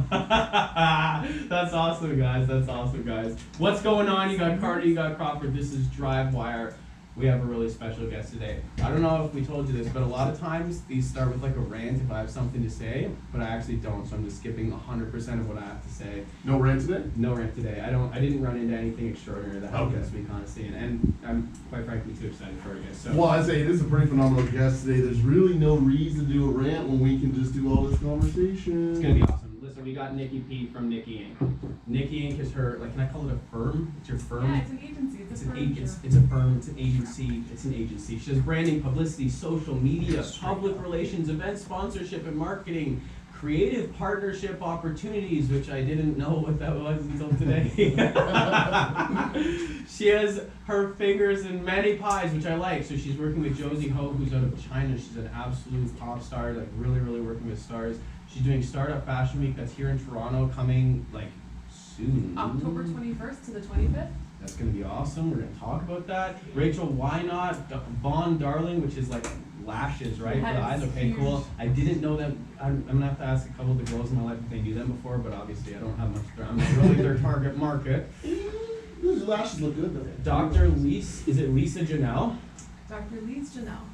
That's awesome, guys. That's awesome, guys. What's going on? You got Carter, you got Crawford. This is DriveWire. We have a really special guest today. I don't know if we told you this, but a lot of times these start with like a rant if I have something to say, but I actually don't, so I'm just skipping 100% of what I have to say. No rant today? No rant today. I didn't run into anything extraordinary that happened this week, honestly, and I'm quite frankly too excited for it, guys. So. Well, I say it is a pretty phenomenal guest today. There's really no reason to do a rant when we can just do all this conversation. It's gonna be awesome. Listen, we got Niki P from Niki Inc. Niki Inc. is her, like, can I call it a firm? It's your firm? Yeah, it's an agency. It's a firm. It's a firm, it's an agency, it's an agency. She does branding, publicity, social media, public relations, event sponsorship and marketing, creative partnership opportunities, which I didn't know what that was until today. She has her fingers in many pies, which I like. So she's working with Josie Ho, who's out of China. She's an absolute top star, like really, really working with stars. She's doing Startup Fashion Week that's here in Toronto, coming like soon. October 21st to the 25th. That's gonna be awesome. We're gonna talk about that. Rachel, why not? Von Darling, which is like lashes, right? For the eyes. Okay, huge. cool. I didn't know that. I'm gonna have to ask a couple of the girls in my life if they knew them before, but obviously I don't have much. I'm not really their target market. Those lashes look good though. Dr. Lise, is it Lisa Janelle? Dr. Lise Janelle.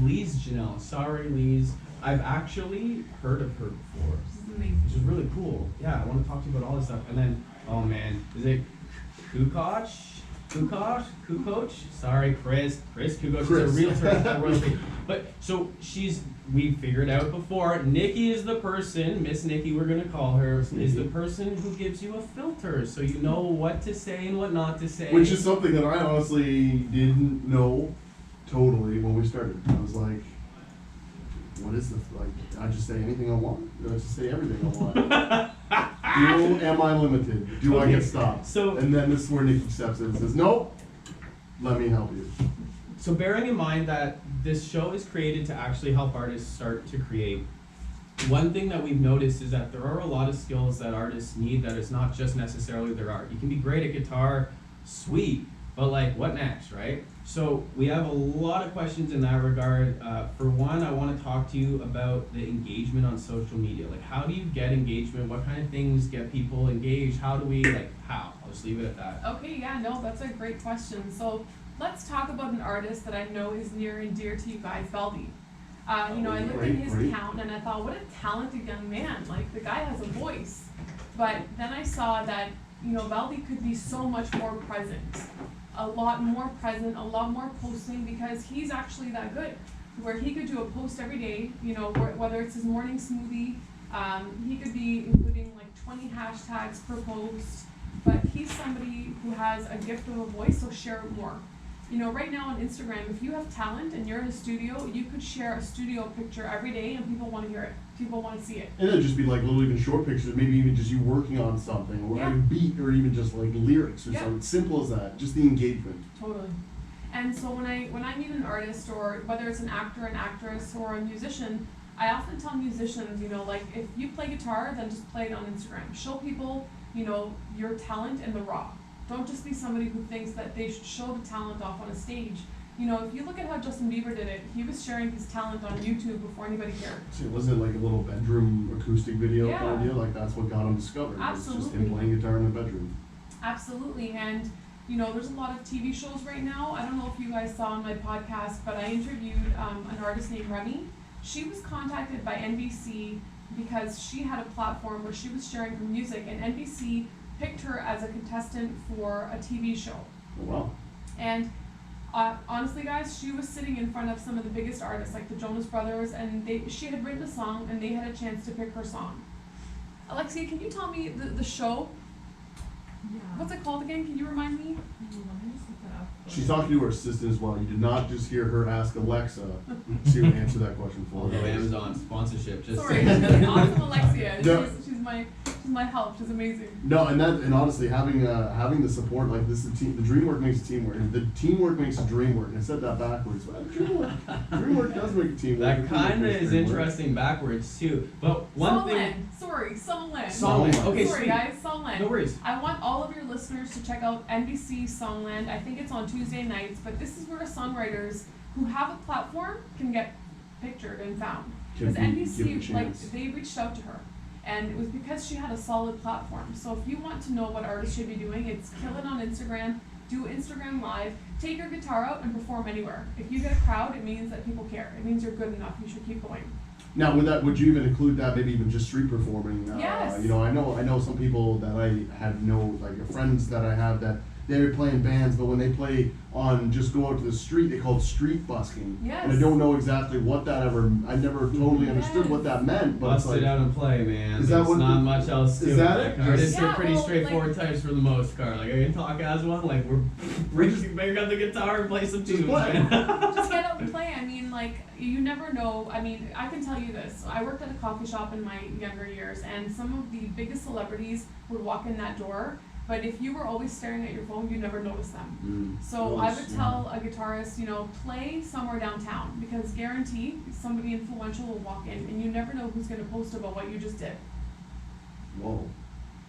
Lise Janelle. Sorry, Lise. I've actually heard of her before. This is amazing. Which is really cool. Yeah, I want to talk to you about all this stuff. And then, oh man, is it Kukoc? Sorry, Chris Kukoc is a realtor at royalty. But so we figured out before, Niki is the person, Miss Niki we're gonna call her, is the person who gives you a filter so you know what to say and what not to say. Which is something that I honestly didn't know totally when we started. I was like, what is this? Like, I just say anything I want? Do I just say everything I want? Am I limited? Do I get stopped? So, and then this is where Niki steps in and says, nope, let me help you. So bearing in mind that this show is created to actually help artists start to create, one thing that we've noticed is that there are a lot of skills that artists need that is not just necessarily their art. You can be great at guitar, sweet, but like what next, right? So we have a lot of questions in that regard. For one, I want to talk to you about the engagement on social media. Like, how do you get engagement? What kind of things get people engaged? How do we, how? I'll just leave it at that. Okay, yeah, no, that's a great question. So let's talk about an artist that I know is near and dear to you guys, Valdi. I looked at his account and I thought, what a talented young man. Like, the guy has a voice. But then I saw that, Valdi could be so much more present. A lot more present, a lot more posting, because he's actually that good. Where he could do a post every day, whether it's his morning smoothie, he could be including like 20 hashtags per post, but he's somebody who has a gift of a voice, so share it more. Right now on Instagram, if you have talent and you're in a studio, you could share a studio picture every day and people want to hear it. People want to see it. And it'd just be like little even short pictures, maybe even just you working on something, or a beat, or even just like lyrics or something. Simple as that. Just the engagement. Totally. And so when I meet an artist, or whether it's an actor, an actress, or a musician, I often tell musicians, if you play guitar, then just play it on Instagram. Show people, your talent in the raw. Don't just be somebody who thinks that they should show the talent off on a stage. If you look at how Justin Bieber did it, he was sharing his talent on YouTube before anybody cared. So wasn't it like a little bedroom acoustic video kind of Yeah. deal? Like, that's what got him discovered. Absolutely. It's just him playing guitar in the bedroom. Absolutely. And there's a lot of TV shows right now. I don't know if you guys saw on my podcast, but I interviewed an artist named Remy. She was contacted by NBC because she had a platform where she was sharing her music, and NBC picked her as a contestant for a TV show. Oh, wow. And honestly, guys, she was sitting in front of some of the biggest artists, like the Jonas Brothers, and she had written a song, and they had a chance to pick her song. Alexia, can you tell me the show? Yeah. What's it called again? Can you remind me? Let me just look that up. She's talking to her assistant as well. You did not just hear her ask Alexa to answer that question for Although her. Amazon sponsorship, just Sorry, she's awesome, Alexia. No. She's my help. She's amazing. No, and honestly, having the support like this, the dream work makes a teamwork. The teamwork makes a dream work. And I said that backwards. Well, dream work does make a teamwork. that kind of is interesting backwards too. But one thing. Songland. Okay, sorry sweet. guys, Songland. No worries. I want all of your listeners to check out NBC Songland. I think it's on Tuesday nights, but this is where songwriters who have a platform can get pictured and found. Because NBC, they reached out to her. And it was because she had a solid platform. So if you want to know what artists should be doing, it's kill it on Instagram, do Instagram Live, take your guitar out and perform anywhere. If you get a crowd, it means that people care. It means you're good enough. You should keep going. Now, would you even include that, maybe even just street performing? Yes. You know, I know some people that I have like friends that I have that they're playing bands, but when they play on, just go out to the street, they call it street busking. Yes. And I don't know exactly what that I never totally understood what that meant, but Bust it's like, it out and play, man. Is that There's what not the- much else to is it. that Like, it? artists Yeah, are pretty well, straightforward like- types for the most part. Like I can talk as one. Like we're bring up the guitar and play some Just tunes, play. man. Just get out and play. I mean, like, you never know. I mean, I can tell you this. I worked at a coffee shop in my younger years, and some of the biggest celebrities would walk in that door, but if you were always staring at your phone, you never noticed them. So I would tell a guitarist, you know, play somewhere downtown, because guarantee somebody influential will walk in, and you never know who's going to post about what you just did. Whoa.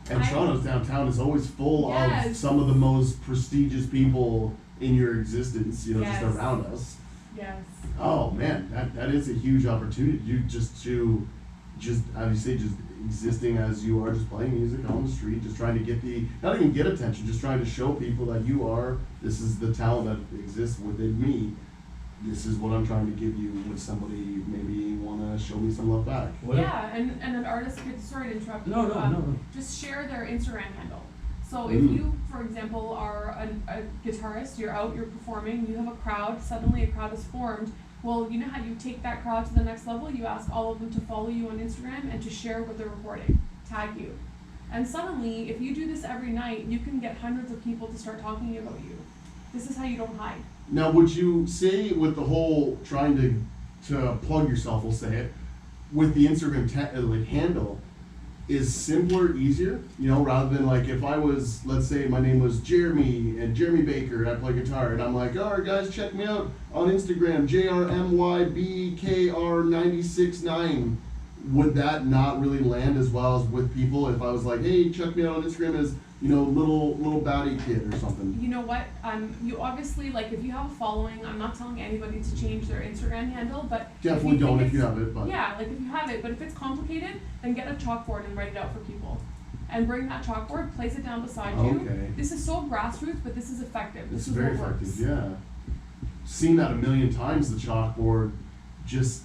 And I- Toronto's downtown is always full of Yes. some of the most prestigious people in your existence, you know, Yes. just around us. Yes. Oh man, that is a huge opportunity. You just how do you say, just existing as you are, just playing music on the street, just trying to get not even get attention, just trying to show people that this is the talent that exists within me. This is what I'm trying to give you. Would somebody maybe want to show me some love back? Yeah, and an artist could, sorry to interrupt you, No. just share their Instagram handle. So if Mm. you, for example, are a guitarist, you're out, you're performing, you have a crowd, suddenly a crowd is formed, well, you know how you take that crowd to the next level? You ask all of them to follow you on Instagram and to share what they're recording, tag you. And suddenly, if you do this every night, you can get hundreds of people to start talking about you. This is how you don't hide. Now, would you say with the whole trying to plug yourself, we'll say it, with the Instagram handle, is simpler, easier? You know, rather than like if I was, let's say my name was Jeremy Baker and I play guitar and I'm like, all right guys, check me out on Instagram, JRMYBKR969. Would that not really land as well as with people if I was like, hey, check me out on Instagram as, you know, little batty kid or something? You know what? You obviously, like, if you have a following, I'm not telling anybody to change their Instagram handle, but Definitely don't if you have it, but yeah, like if you have it, but if it's complicated, then get a chalkboard and write it out for people. And bring that chalkboard, place it down beside you. Okay. This is so grassroots, but this is effective. It's This is very what works. effective, yeah. Seen that a million times, the chalkboard just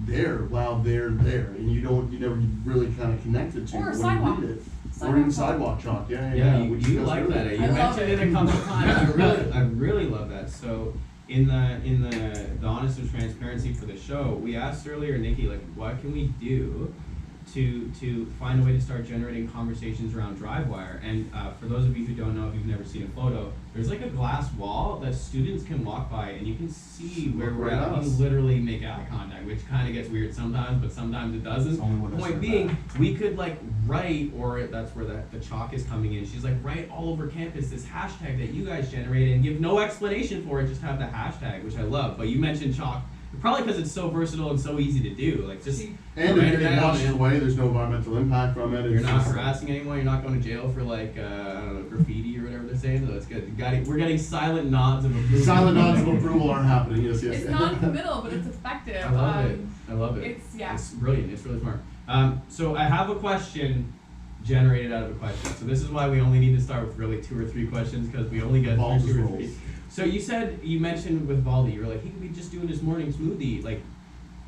there while they're there, and you never really kind of connected to Or it when sidewalk. you read it. Sidewalk Or even chalk. sidewalk chalk, yeah. You which you does like really that. good. You I love mentioned it a it. couple of times. I really love that. So in the honest and transparency for the show, we asked earlier, Niki, like, what can we do to find a way to start generating conversations around DriveWire? And for those of you who don't know, if you've never seen a photo, there's like a glass wall that students can walk by and you can see where we're at. We literally make eye contact, which kind of gets weird sometimes, but sometimes it doesn't. It's only when I Point start being, back. we could like write, or that's where the chalk is coming in. She's like, write all over campus this hashtag that you guys generated and give no explanation for it, just have the hashtag, which I love. But you mentioned chalk, probably because it's so versatile and so easy to do. Like just And write if it it out, washes man. away, there's no environmental impact from it. You're It's not just- harassing anyone. You're not going to jail for like I don't know, graffiti or whatever they're saying. So it's good. We're getting silent nods of approval. Silent nods of approval are happening, yes. It's not in the middle, but it's effective. I love it. I love it. It's, yeah. It's brilliant. It's really smart. So I have a question generated out of a question. So this is why we only need to start with really 2 or 3 questions, because we only get Balls through 2 or rolls. 3. So you mentioned with Valdi, you were like, he could be just doing his morning smoothie. Like,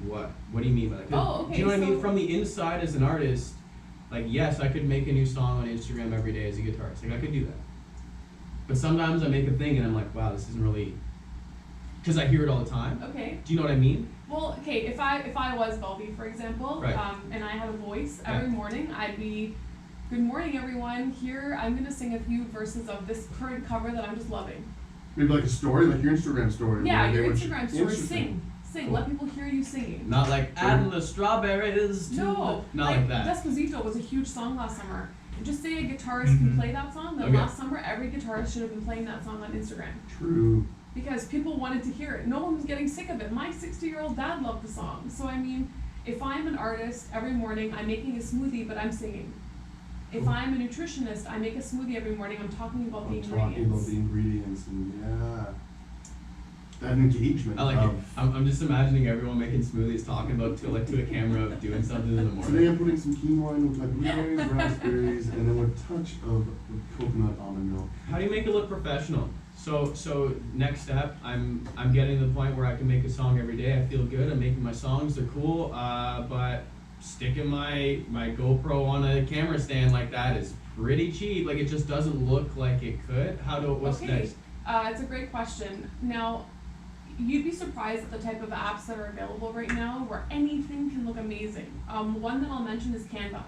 what? What do you mean by that? 'Cause Oh, okay, do you know what I mean? so- From the inside as an artist, like, yes, I could make a new song on Instagram every day as a guitarist. Like, I could do that. But sometimes I make a thing and I'm like, wow, this isn't really, because I hear it all the time. Okay. Do you know what I mean? Well, okay, if I was Valby, for example, Right. and I had a voice Yeah. every morning, I'd be, good morning everyone, here I'm gonna sing a few verses of this current cover that I'm just loving. Maybe like a story, like your Instagram story. Yeah, where they your would- Instagram story, Interesting. sing, Cool. let people hear you singing. Not like adding the strawberries to No, the, not like that. Despacito was a huge song last summer. Just say a guitarist can Mhm. play that song, then Okay. last summer every guitarist should have been playing that song on Instagram. True. Because people wanted to hear it. No one was getting sick of it. My 60-year-old dad loved the song. So I mean, if I'm an artist, every morning I'm making a smoothie, but I'm singing. If Cool. I'm a nutritionist, I make a smoothie every morning, I'm talking about the I'm talking about ingredients. the ingredients and yeah. that engagement. I like it. of, I'm just imagining everyone making smoothies, talking about to a camera, doing something in the Today morning. I'm putting some quinoa in with my blueberries, raspberries, and then with a touch of coconut almond milk. How do you make it look professional? So next step, I'm getting to the point where I can make a song every day. I feel good. I'm making my songs. They're cool. But sticking my GoPro on a camera stand like that is pretty cheap. Like it just doesn't look like it could. What's Okay. next? It's a great question. Now, you'd be surprised at the type of apps that are available right now where anything can look amazing. One that I'll mention is Canva.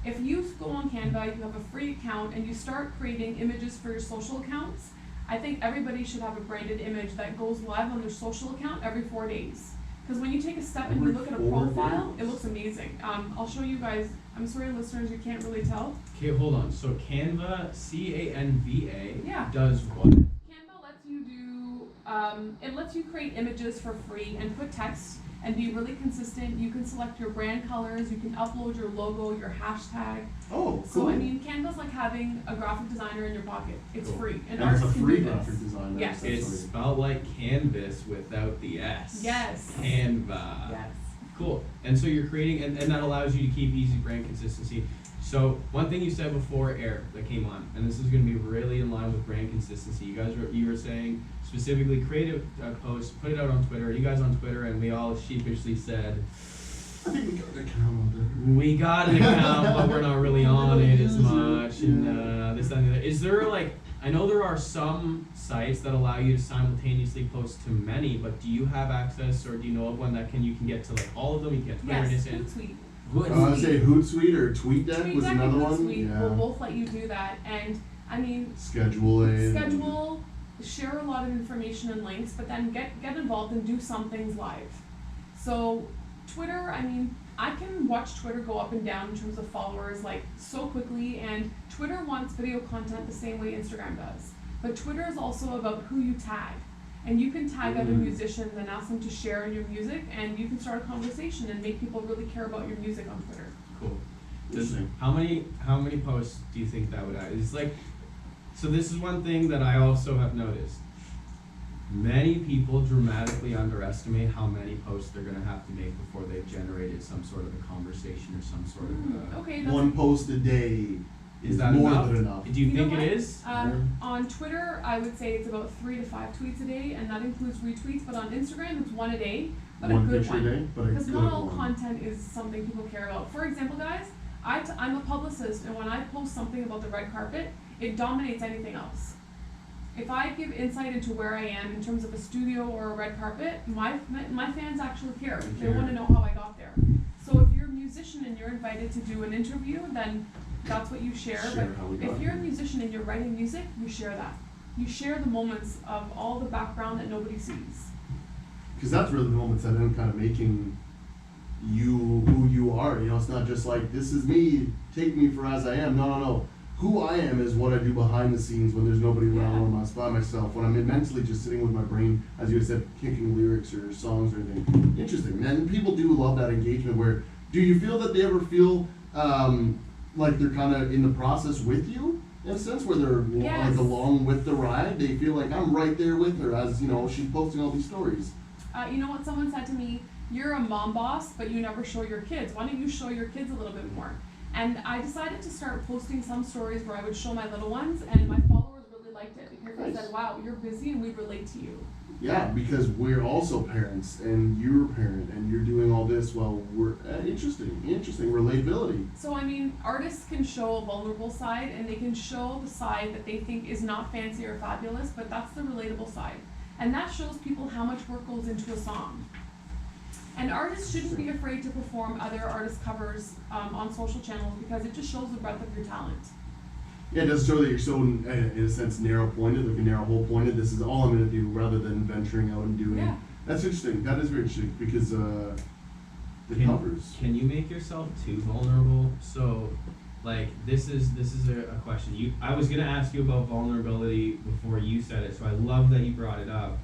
If you go on Canva, you have a free account, and you start creating images for your social accounts, I think everybody should have a branded image that goes live on their social account every 4 days. Because when you take a step and you Every look at a 4 profile, days? it looks amazing. I'll show you guys. I'm sorry, listeners, you can't really tell. Okay, hold on. So Canva, Canva, Yeah. does what? Canva lets you do, it lets you create images for free and put text and be really consistent. You can select your brand colors, you can upload your logo, your hashtag. Oh, cool. So I mean, Canva's like having a graphic designer in your pocket. It's Cool. free, and and it's a artists can free do graphic this. design. Yes. It's spelled like canvas without the S. Yes. Canva. Yes. Cool. And so you're creating, and that allows you to keep easy brand consistency. So one thing you said before air that came on, and this is going to be really in line with brand consistency. You were saying specifically create a post, put it out on Twitter. You guys on Twitter, and we all sheepishly said, I think we got an account on there. we got an account, but we're not really on it as Use it, much, and yeah. this, that, and the other. Is there I know there are some sites that allow you to simultaneously post to many, but do you have access, or do you know of one that you can get to like all of them? You can get Twitter and Yes, Instagram. Hootsuite. Good. I'd say Hootsuite or TweetDeck was TweetDeck another and one. Hootsuite Yeah. will both let you do that, and I mean, Schedule it. schedule, share a lot of information and links, but then get involved and do some things live. So Twitter, I mean, I can watch Twitter go up and down in terms of followers like so quickly, and Twitter wants video content the same way Instagram does. But Twitter is also about who you tag. And you can tag other musicians and ask them to share in your music, and you can start a conversation and make people really care about your music on Twitter. Cool. Interesting. How many posts do you think that would add? It's like, so this is one thing that I also have noticed. Many people dramatically underestimate how many posts they're gonna have to make before they've generated some sort of a conversation or some sort of. Okay, that's One post a day Is that more enough? than enough. Do you You know think it what? is? On Twitter, I would say it's about 3 to 5 tweets a day, and that includes retweets. But on Instagram, it's 1 a day, but One a good picture a one. day, but a Because good not all one. content is something people care about. For example, guys, I'm a publicist, and when I post something about the red carpet, it dominates anything else. If I give insight into where I am in terms of a studio or a red carpet, my fans actually care. They want to know how I got there. So if you're a musician and you're invited to do an interview, then that's what you share. Share how we But got if you're a here. musician and you're writing music, you share that. You share the moments of all the background that nobody sees. Because that's really the moments that end kind of making you who you are. You know, it's not just like, this is me, take me for as I am. No, no, no. Who I am is what I do behind the scenes when there's nobody around, Yeah. when I'm by myself, when I'm mentally just sitting with my brain, as you had said, kicking lyrics or songs or anything. Interesting. And people do love that engagement where, do you feel that they ever feel like they're kind of in the process with you? In a sense where they're Yes. like along with the ride, they feel like I'm right there with her as, you know, she's posting all these stories. You know what someone said to me? You're a mom boss, but you never show your kids. Why don't you show your kids a little bit more? And I decided to start posting some stories where I would show my little ones, and my followers really liked it because they Nice. said, wow, you're busy and we relate to you. Yeah, because we're also parents, and you're a parent, and you're doing all this while we're interesting relatability. So, I mean, artists can show a vulnerable side, and they can show the side that they think is not fancy or fabulous, but that's the relatable side. And that shows people how much work goes into a song. And artists shouldn't be afraid to perform other artists' covers on social channels because it just shows the breadth of your talent. Yeah, it does show that you're so, in a sense, narrow-pointed, like a narrow hole-pointed. This is all I'm going to do, rather than venturing out and doing. Yeah. That's interesting. That is very interesting because the covers. Can you make yourself too vulnerable? So, like, this is a question. I was gonna ask you about vulnerability before you said it, so I love that you brought it up.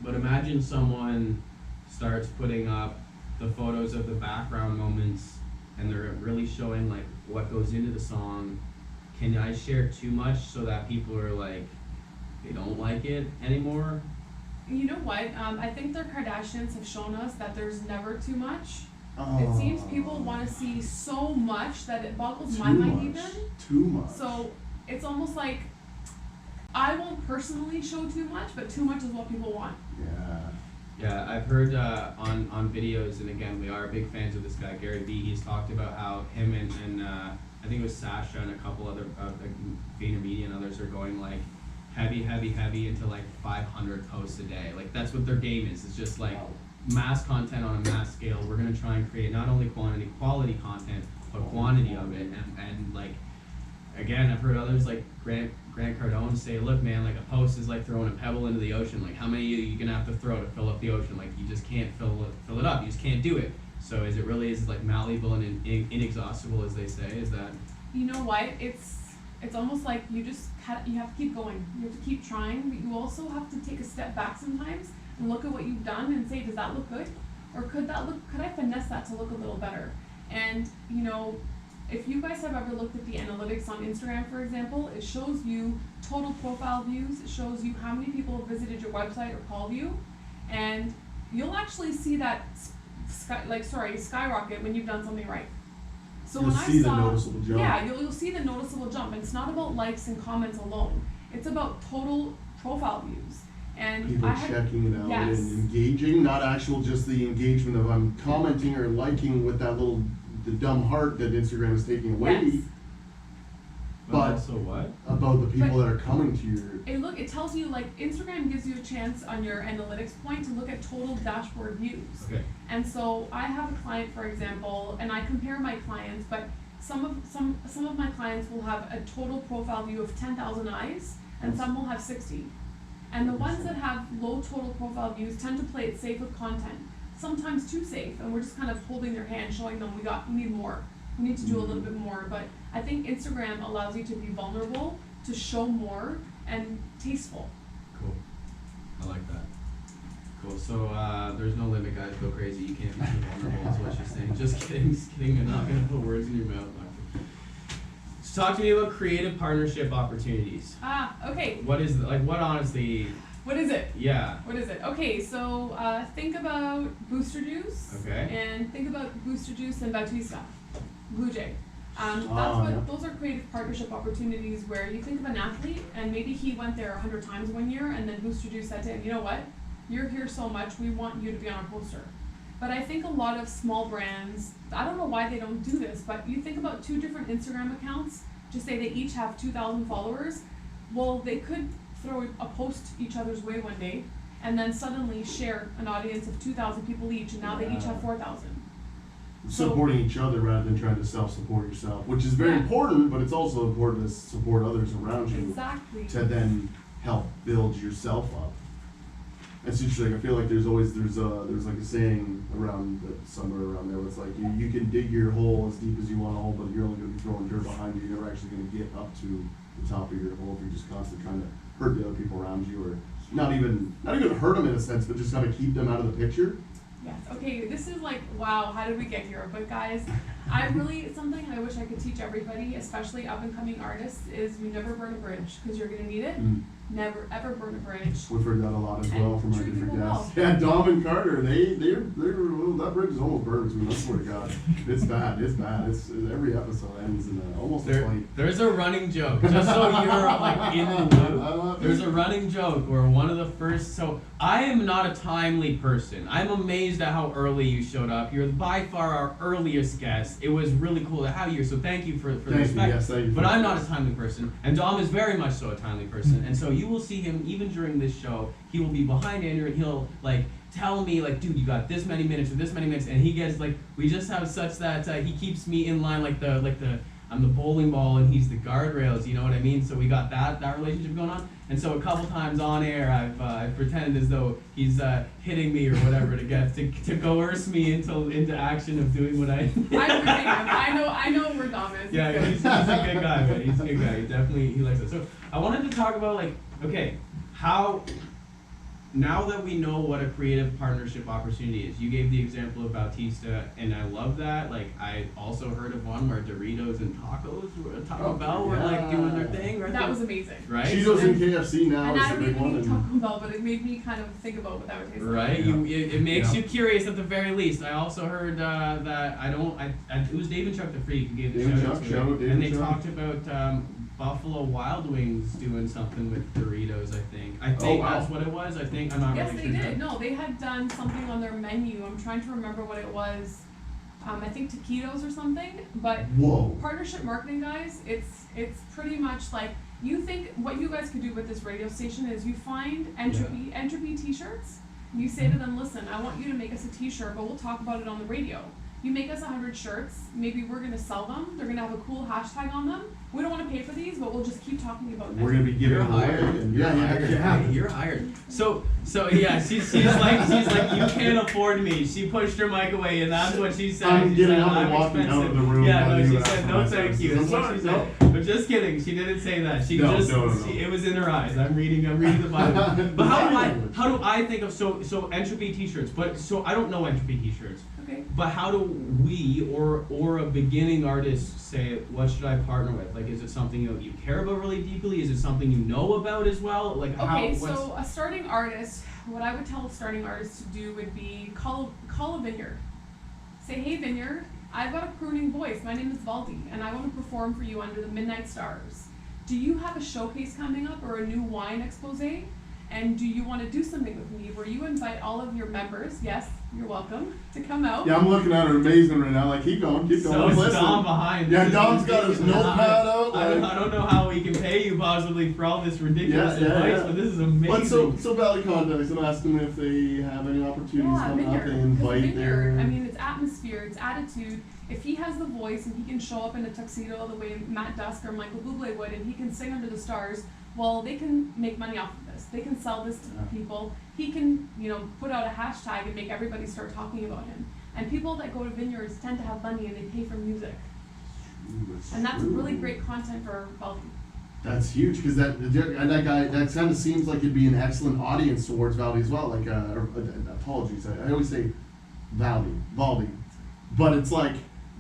But imagine someone starts putting up the photos of the background moments, and they're really showing like what goes into the song. Can I share too much so that people are like, they don't like it anymore? You know what? I think the Kardashians have shown us that there's never too much. It Oh, seems people want to see so much that it boggles my too mind much. even. Too much. So it's almost like I won't personally show too much, but too much is what people want. Yeah. Yeah, I've heard on videos, and again, we are big fans of this guy, Gary Vee. He's talked about how him and I think it was Sasha and a couple other like VaynerMedia and others are going like heavy into like 500 posts a day. Like that's what their game is. It's just like mass content on a mass scale. We're gonna try and create not only quality content, but quantity of it. And like again, I've heard others like Grant Cardone say, look man, like a post is like throwing a pebble into the ocean. Like how many are you gonna have to throw to fill up the ocean? Like you just can't fill it up. You just can't do it. So is it like malleable and inexhaustible as they say? Is that? You know what? It's almost like you have to keep going. You have to keep trying, but you also have to take a step back sometimes and look at what you've done and say, does that look good? Or could I finesse that to look a little better? And you know, if you guys have ever looked at the analytics on Instagram, for example, it shows you total profile views. It shows you how many people have visited your website or called you, and you'll actually see that skyrocket when you've done something right. So You'll when see I the saw, noticeable jump. yeah, you'll see the noticeable jump. And it's not about likes and comments alone. It's about total profile views. And People I had, checking it out yes. and engaging, not actual just the engagement of I'm commenting or liking with that the dumb heart that Instagram is taking away. Yes. But also what? about the people But- that are coming to your It tells you, like, Instagram gives you a chance on your analytics point to look at total dashboard views. Okay. And so I have a client, for example, and I compare my clients, but some of my clients will have a total profile view of 10,000 eyes, and some will have 60. And the ones that have low total profile views tend to play it safe with content, sometimes too safe, and we're just kind of holding their hand, showing them we need more. We need to do a little bit more, but I think Instagram allows you to be vulnerable, to show more, and tasteful. Cool. I like that. Cool. So there's no limit, guys. Go crazy. You can't be too vulnerable. Is what she's saying. Just kidding. I'm not gonna put words in your mouth. So talk to me about creative partnership opportunities. Okay. What is what honestly? What is it? Yeah. What is it? Okay, so think about Booster Juice. Okay. And think about Booster Juice and Bautista, Blue Jay. Yeah. Those are creative partnership opportunities where you think of an athlete and maybe he went there 100 times one year, and then Booster Juice said to him, you know what? You're here so much, we want you to be on our poster. But I think a lot of small brands, I don't know why they don't do this, but you think about 2 different Instagram accounts, just say they each have 2,000 followers. Well, they could throw a post each other's way one day and then suddenly share an audience of 2,000 people each, and now they each have 4,000. supporting each other rather than trying to self-support yourself, which is very Yeah. important, but it's also important to support others around you Exactly. to then help build yourself up. It's interesting. I feel like there's like a saying around somewhere around there. Where it's like you can dig your hole as deep as you want to hole, but you're only going to be throwing dirt behind you. You're never actually going to get up to the top of your hole if you're just constantly trying to hurt the other people around you, or not even hurt them in a sense, but just kind of keep them out of the picture. Yes. Okay, this is like, wow, how did we get here? But guys, something I wish I could teach everybody, especially up and coming artists, is you never burn a bridge, because you're gonna need it. Never ever burn a bridge. We've heard that a lot as well And from our treat different people guests. well. Yeah, Dom and Carter, they're well, that bridge is almost burned between us. I swear to God, it's bad. It's every episode ends in almost a fight. There's a running joke, just so you're like in the loop. There's a running joke where one of the first. So I am not a timely person. I'm amazed at how early you showed up. You're by far our earliest guest. It was really cool to have you. So thank you for the Thank you, respect. yes, thank you. But I'm not a timely person, and Dom is very much so a timely person. And so you will see him even during this show. He will be behind Andrew, and he'll like tell me like, dude, you got this many minutes or this many minutes, and he gets like, we just have such that he keeps me in line like the I'm the bowling ball and he's the guardrails, you know what I mean? So we got that relationship going on. And so a couple times on air, I've pretended as though he's hitting me or whatever to coerce me into action of doing what I. I agree. I know where Dom is. Yeah, he's a good guy, man. He's a good guy. He likes it. So I wanted to talk about like, okay, how. Now that we know what a creative partnership opportunity is, you gave the example of Bautista, and I love that. Like, I also heard of one where Doritos and Taco Bell were like doing their thing, right? That that was amazing. right? Cheetos So- and KFC now And is I the don't big even one. eat And Taco Bell, but it made me kind of think about what that would taste like. Right, Yeah. it makes Yeah. you curious at the very least. I also heard that it was Dave and Chuck the Freak who gave the Dave and shout out Chuck, to shout it, out Dave and and they Chuck. talked about Buffalo Wild Wings doing something with Doritos. I think wow. that's what it was. I think I'm not Yes, really they sure. did. No, they had done something on their menu. I'm trying to remember what it was. I think taquitos or something. But whoa. partnership marketing, guys, it's pretty much like you think what you guys could do with this radio station is you find entropy t-shirts. You say to them, listen, I want you to make us a t-shirt, but we'll talk about it on the radio. You make us 100 shirts, maybe we're gonna sell them, they're gonna have a cool hashtag on them. We don't wanna pay for these, but we'll just keep talking about them. We're gonna be giving You're them away. hired. And You're hired. yeah. You're hired. So yeah, she's like you can't afford me. She pushed her mic away, and that's what she said. I'm She getting said, up and I'm walking out of the room. Yeah, not no, even she asking said my no, thank services. you. I'm That's what sorry, she no. said. But just kidding. She didn't say that. She No, just no. it was in her eyes. I'm reading the Bible. But how do I think of so entropy t-shirts? But so I don't know entropy t-shirts. Okay. But how do we or a beginning artist say, what should I partner with? Like, is it something you care about really deeply? Is it something you know about as well? Like, Okay, so a starting artist, what I would tell a starting artist to do would be call a vineyard. Say, hey vineyard, I've got a crooning voice. My name is Valdi, and I want to perform for you under the Midnight Stars. Do you have a showcase coming up or a new wine expose? And do you want to do something with me where you invite all of your members, yes, you're welcome, to come out? Yeah, I'm looking at her amazement right now. Like, keep going. So Listen. is Dom behind. Yeah, This is Dom's got his ridiculous. notepad out. I Like, don't know how we can pay you possibly for all this ridiculous advice, but this is amazing. But so Valley Context, I'm asking if they have any opportunities Yeah, coming up. They vineyard. 'Cause invite vineyard, their. I mean, it's atmosphere, it's attitude. If he has the voice and he can show up in a tuxedo the way Matt Dusk or Michael Bublé would, and he can sing under the stars, well, they can make money off of this. They can sell this to people. He can, put out a hashtag and make everybody start talking about him. And people that go to vineyards tend to have money and they pay for music. And that's really great content for Valdi. That's huge because that guy that kind of seems like it'd be an excellent audience towards Valdi as well. Like, apologies, I always say Valdi, but it's like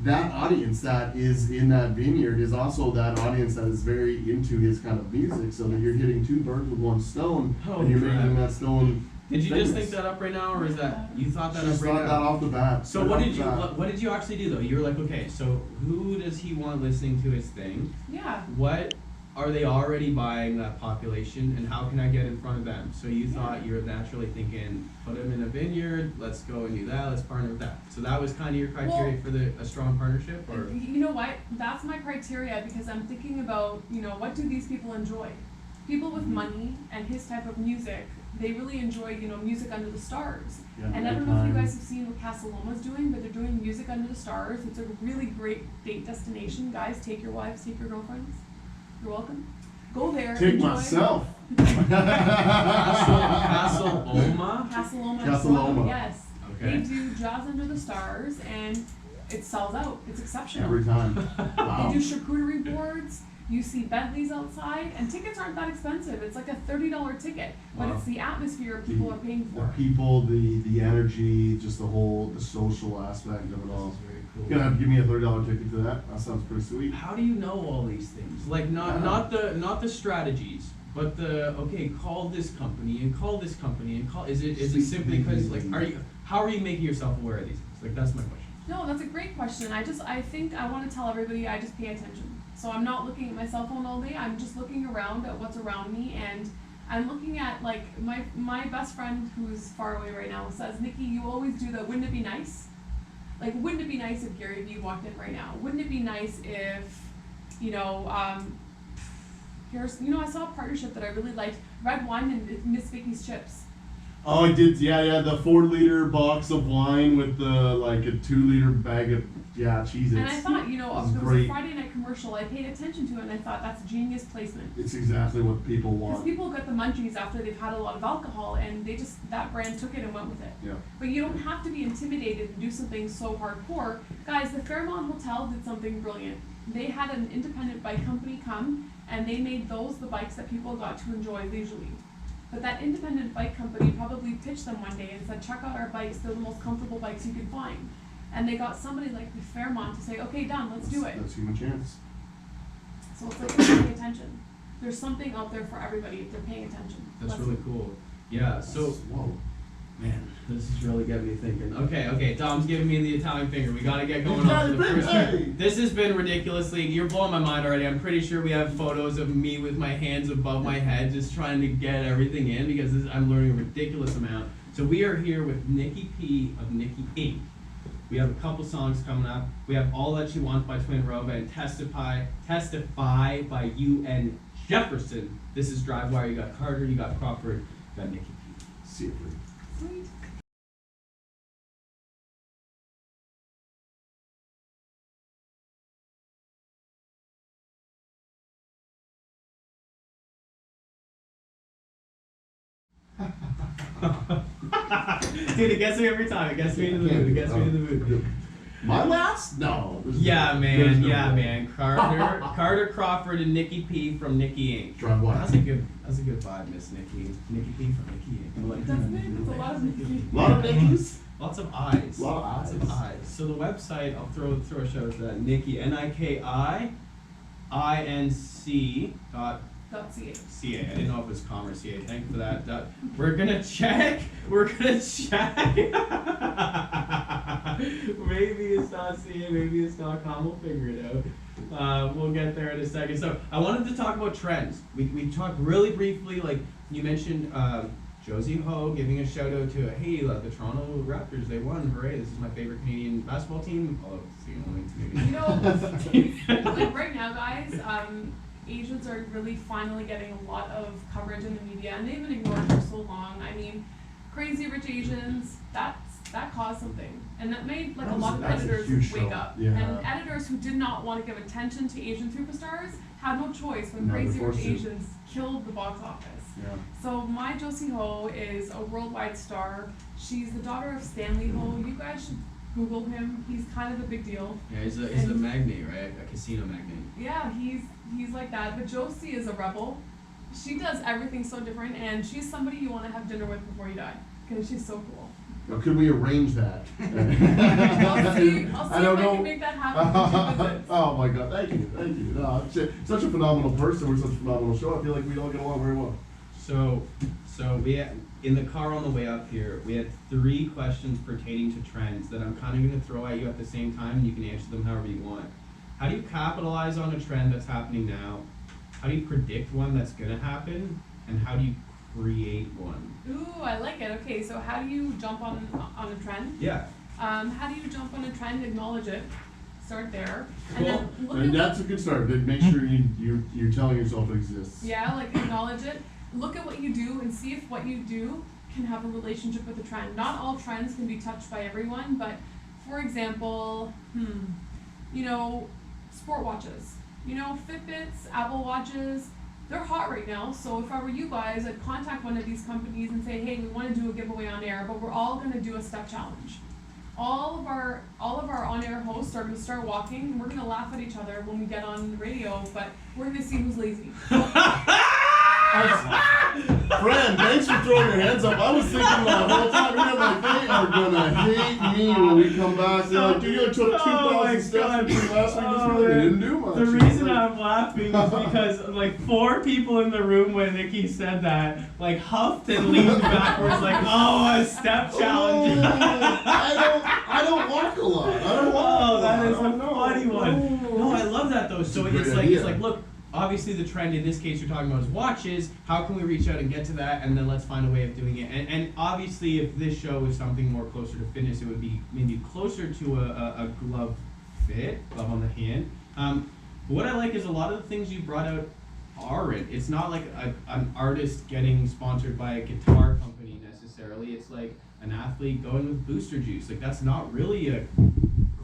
that audience that is in that vineyard is also that audience that is very into his kind of music. So that you're hitting two birds with one stone, and you're making that stone. Did you just think famous. that up right now, or is that you thought that Just up right thought now? that off the bat. So Right what off did the you bat. what did you actually do though? You were like, okay, so who does he want listening to his thing? Yeah. What are they already buying, that population, and how can I get in front of them? So you thought you were naturally thinking, put them in a vineyard, let's go and do that, let's partner with that. So that was kind of your criteria for a strong partnership, or? You know what? That's my criteria because I'm thinking about, what do these people enjoy? People with money and his type of music, they really enjoy, music under the stars. Yeah, And I good don't know if you time. guys have seen what Casa Loma's doing, but they're doing music under the stars. It's a really great date destination. Guys, take your wives, take your girlfriends. You're welcome. Go there. Take enjoy. myself. Castle Oma? Casa Loma. Casa as well, Loma. Yes. Okay. They do Jazz Under the Stars, and it sells out. It's exceptional. Every time. Wow. They do charcuterie boards. You see Bentleys outside, and tickets aren't that expensive. It's like a $30 ticket, but Wow. it's the atmosphere people are paying The for. people, the energy, just the social aspect of it all. This is very cool. You're gonna have to give me a $30 ticket to that. That sounds pretty sweet. How do you know all these things? Like not the strategies, but call this company and call this company and call. Is it simply because how are you making yourself aware of these things? Like, that's my question. No, that's a great question. I think I want to tell everybody I just pay attention. So I'm not looking at my cell phone all day. I'm just looking around at what's around me, and I'm looking at like my best friend who's far away right now says, Niki, you always do the wouldn't it be nice? Like, wouldn't it be nice if Gary Vee walked in right now? Wouldn't it be nice if, I saw a partnership that I really liked, red wine and Miss Vicky's chips. Oh, I did. Yeah. The 4-liter box of wine with a 2-liter bag of Cheez-Its. And I thought, This there is was a great. Friday night commercial I paid attention to, and I thought that's genius placement. It's exactly what people Because want. people get the munchies after they've had a lot of alcohol, and that brand took it and went with it. Yeah. But you don't have to be intimidated and do something so hardcore. Guys, the Fairmont Hotel did something brilliant. They had an independent bike company come, and they made those the bikes that people got to enjoy leisurely. But that independent bike company probably pitched them one day and said, check out our bikes, they're the most comfortable bikes you can find. And they got somebody like the Fairmont to say, okay, done, let's do it. That's human chance. So it's like paying attention. there's something out there for everybody if they're paying attention. That's really cool. Yeah, so, Whoa. man, this is really getting me thinking. Okay, Dom's giving me the Italian finger. We gotta get going on to the first one. This has been ridiculously, you're blowing my mind already. I'm pretty sure we have photos of me with my hands above my head just trying to get everything in because I'm learning a ridiculous amount. So we are here with Niki P of Niki Inc. We have a couple songs coming up. We have All That She Wants by Twin Roba and Testify by UN Jefferson. This is DriveWire. You got Carter, you got Crawford, you got Niki P. See you, please. Sweet. Dude, it gets me every time. It gets me into the mood. It gets me into the mood. My last? No. Yeah, man. Carter Crawford and Niki P from Niki Inc. DriveWire. That's a good vibe, Miss Niki. Niki P from Niki Inc. I like that. Doesn't it? It's a lot of Niki. A lot of Nikis. Lots of eyes. Lots of eyes. So the website, I'll throw a shout out to that. Niki, NIKIINC.ca. .ca. I didn't know if it was com or CA. Thank you for that. We're gonna check. Maybe it's not CA, maybe it's not com. We'll figure it out. We'll get there in a second. So I wanted to talk about trends. We talked really briefly, like you mentioned Josie Ho giving a shout out to, hey, the Toronto Raptors, they won, hooray, this is my favorite Canadian basketball team. Although it's the only Canadian. Like right now, guys, Asians are really finally getting a lot of coverage in the media, and they've been ignored for so long. I mean, Crazy Rich Asians, that caused something, and that made like a lot of editors wake up. Yeah. And editors who did not want to give attention to Asian superstars had no choice when No, Crazy they're Rich forced to. Asians killed the box office. Yeah. So my Josie Ho is a worldwide star. She's the daughter of Stanley Ho. You guys should Google him. He's kind of a big deal. Yeah, he's a magnate, right? A casino magnate. Yeah, he's like that. But Josie is a rebel. She does everything so different, and she's somebody you want to have dinner with before you die because she's so cool. Now, could we arrange that? I'll see if I I don't can know. make that happen when she visits. Oh my God! Thank you. No, such a phenomenal person. We're such a phenomenal show. I feel like we all get along very well. So we had, in the car on the way up here, we had 3 questions pertaining to trends that I'm kind of going to throw at you at the same time, and you can answer them however you want. How do you capitalize on a trend that's happening now? How do you predict one that's going to happen? And how do you create one? Ooh, I like it. Okay, so how do you jump on a trend? Yeah. How do you jump on a trend? Acknowledge it. Start there. Cool. And then look And at that's a good start. Then make sure you're telling yourself it exists. yeah, like acknowledge it. Look at what you do and see if what you do can have a relationship with the trend. Not all trends can be touched by everyone, but for example, sport watches. Fitbits, Apple Watches, they're hot right now. So if I were you guys, I'd contact one of these companies and say, hey, we want to do a giveaway on air, but we're all going to do a step challenge. All of our on-air hosts are going to start walking, and we're going to laugh at each other when we get on the radio, but we're going to see who's lazy. Friend, thanks for throwing your hands up. I was thinking the whole time, they are gonna hate me when we come back. They're like, dude, you took 2,000 steps between last week and this week. They didn't do much. The reason I'm laughing is because like 4 people in the room when Niki said that, like huffed and leaned backwards, like, oh, a step challenge. I don't walk a lot. I don't walk a Oh, lot. that is I a don't know. funny one. No, I love that though. So It's a it's great like idea. look, obviously the trend in this case you're talking about is watches. How can we reach out and get to that, and then let's find a way of doing it. And obviously if this show is something more closer to fitness, it would be maybe closer to a glove on the hand. What I like is a lot of the things you brought out aren't. It's not like an artist getting sponsored by a guitar company necessarily. It's like an athlete going with Booster Juice. Like that's not really a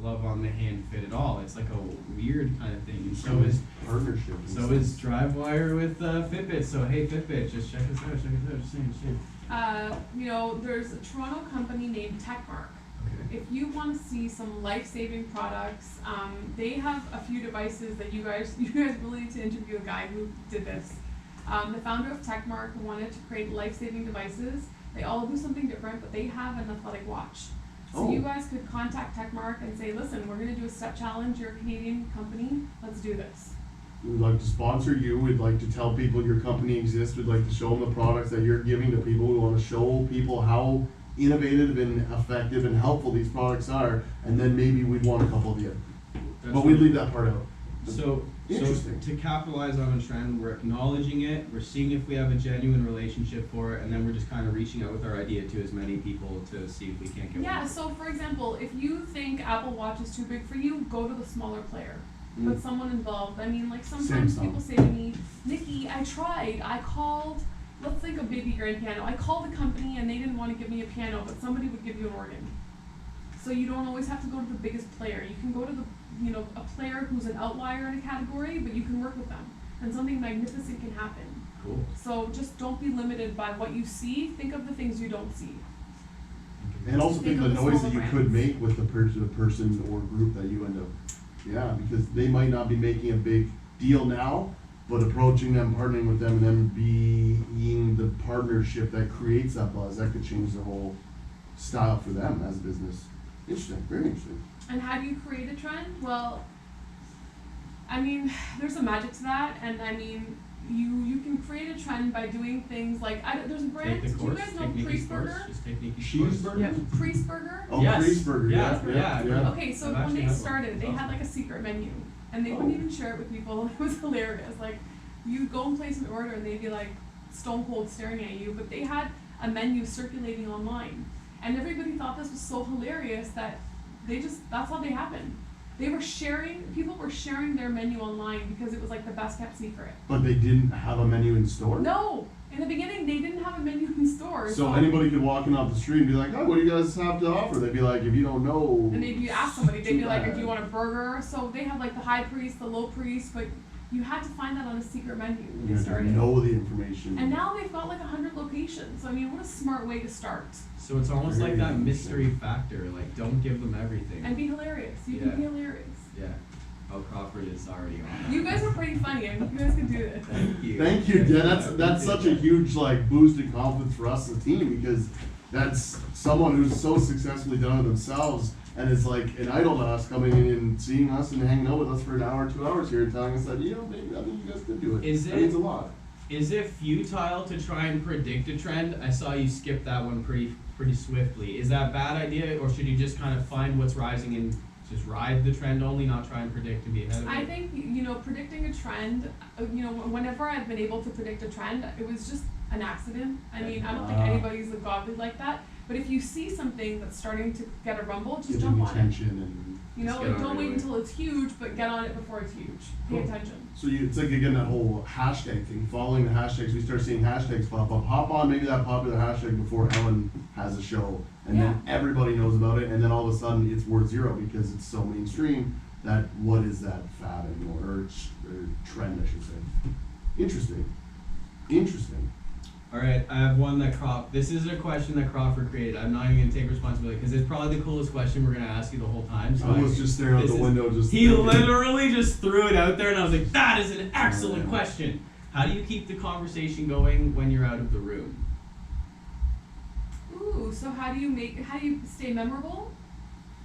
glove on the hand fit at all. It's like a weird kind of thing. And so is partnership. DriveWire with Fitbit. So hey Fitbit, just check us out. Just saying shit. There's a Toronto company named Techmark. Okay. If you want to see some life-saving products, they have a few devices that you guys really need to interview a guy who did this. The founder of Techmark wanted to create life-saving devices. They all do something different, but they have an athletic watch. So you guys could contact Techmark and say, listen, we're going to do a step challenge. You're a Canadian company. Let's do this. we'd like to sponsor you, we'd like to tell people your company exists, we'd like to show them the products that you're giving to people, we wanna show people how innovative and effective and helpful these products are, and then maybe we'd want a couple of you. That's But we'd right. leave that part out. So Interesting. to capitalize on a trend, we're acknowledging it, we're seeing if we have a genuine relationship for it, and then we're just kind of reaching out with our idea to as many people to see if we can't get Yeah, one. so for example, if you think Apple Watch is too big for you, go to the smaller player. Put someone involved. I mean, like sometimes Samsung. people say to me, Nikki, I tried, I called, let's think of baby grand piano. I called the company and they didn't want to give me a piano, but somebody would give you an organ. So you don't always have to go to the biggest player. You can go to the, a player who's an outlier in a category, but you can work with them. And something magnificent can happen. Cool. So just don't be limited by what you see. Think of the things you don't see. And also Think think of of the the noise that smaller you could brands. make with the person or group that you end up, yeah, because they might not be making a big deal now, but approaching them, partnering with them, and then being the partnership that creates that buzz, that could change the whole style for them as a business. Interesting, very interesting. And how do you create a trend? Well, I mean, there's a magic to that, and I mean, you can create a trend by doing things like, there's a brand, Take the do you course, guys know take Niki's Priest course, Burger? just take Niki's course. Cheeseburger? Yeah, Priest Burger? Oh, Yes. Priestburger, Yeah, yeah, yeah, yeah. Okay, so I've when actually they had one. started, they had Awesome. like a secret menu, and they Oh. wouldn't even share it with people. It was hilarious. Like, you go and place an order, and they'd be like stone cold staring at you. But they had a menu circulating online, and everybody thought this was so hilarious that that's how they happened. People were sharing their menu online because it was like the best kept secret. But they didn't have a menu in store? No, in the beginning they didn't have a menu in stores. So anybody could walk in off the street and be like, oh, what do you guys have to offer? They'd be like, if you don't know. And if you ask somebody, they'd be too like, bad. do you want a burger? So they have like the high priest, the low priest, but you had to find that on a secret menu when You they have to started. know the information. And now they've got like 100 locations. So I mean, what a smart way to start. So it's almost like Very that interesting. mystery factor, like don't give them everything. And be hilarious. You Yeah. can be hilarious. Yeah. Oh, Crawford is already on that. You guys are pretty funny. I mean, you guys can do this. Thank you. Thank you, Dan. I That's such a appreciate huge like boost in confidence for us as a team because that's someone who's so successfully done it themselves and is like an idol to us coming in and seeing us and hanging out with us for an hour, 2 hours here and telling us that, maybe I think you guys could do it. Is That it- means a lot. that. Is it futile to try and predict a trend? I saw you skip that one pretty swiftly. Is that a bad idea, or should you just kind of find what's rising and just ride the trend only, not try and predict and be ahead of it? I think, predicting a trend, whenever I've been able to predict a trend, it was just an accident. I mean, I don't think anybody's godly like that. But if you see something that's starting to get a rumble, just Giving jump on it. attention and Just get Like on don't right wait away. until it's huge, but get on it before it's huge. Pay Cool. attention. so it's like again that whole hashtag thing, following the hashtags. We start seeing hashtags pop up. Hop on maybe that popular hashtag before Ellen has a show, and then everybody knows about it, and then all of a sudden it's worth zero because it's so mainstream that what is that fad anymore or trend I should say. Interesting. All right, I have one that this is a question that Crawford created. I'm not even gonna take responsibility because it's probably the coolest question we're gonna ask you the whole time. So I was just staring out this the is- window just He thinking. literally just threw it out there, and I was like, "That is an excellent Yeah. question." How do you keep the conversation going when you're out of the room? Ooh, so how do you stay memorable?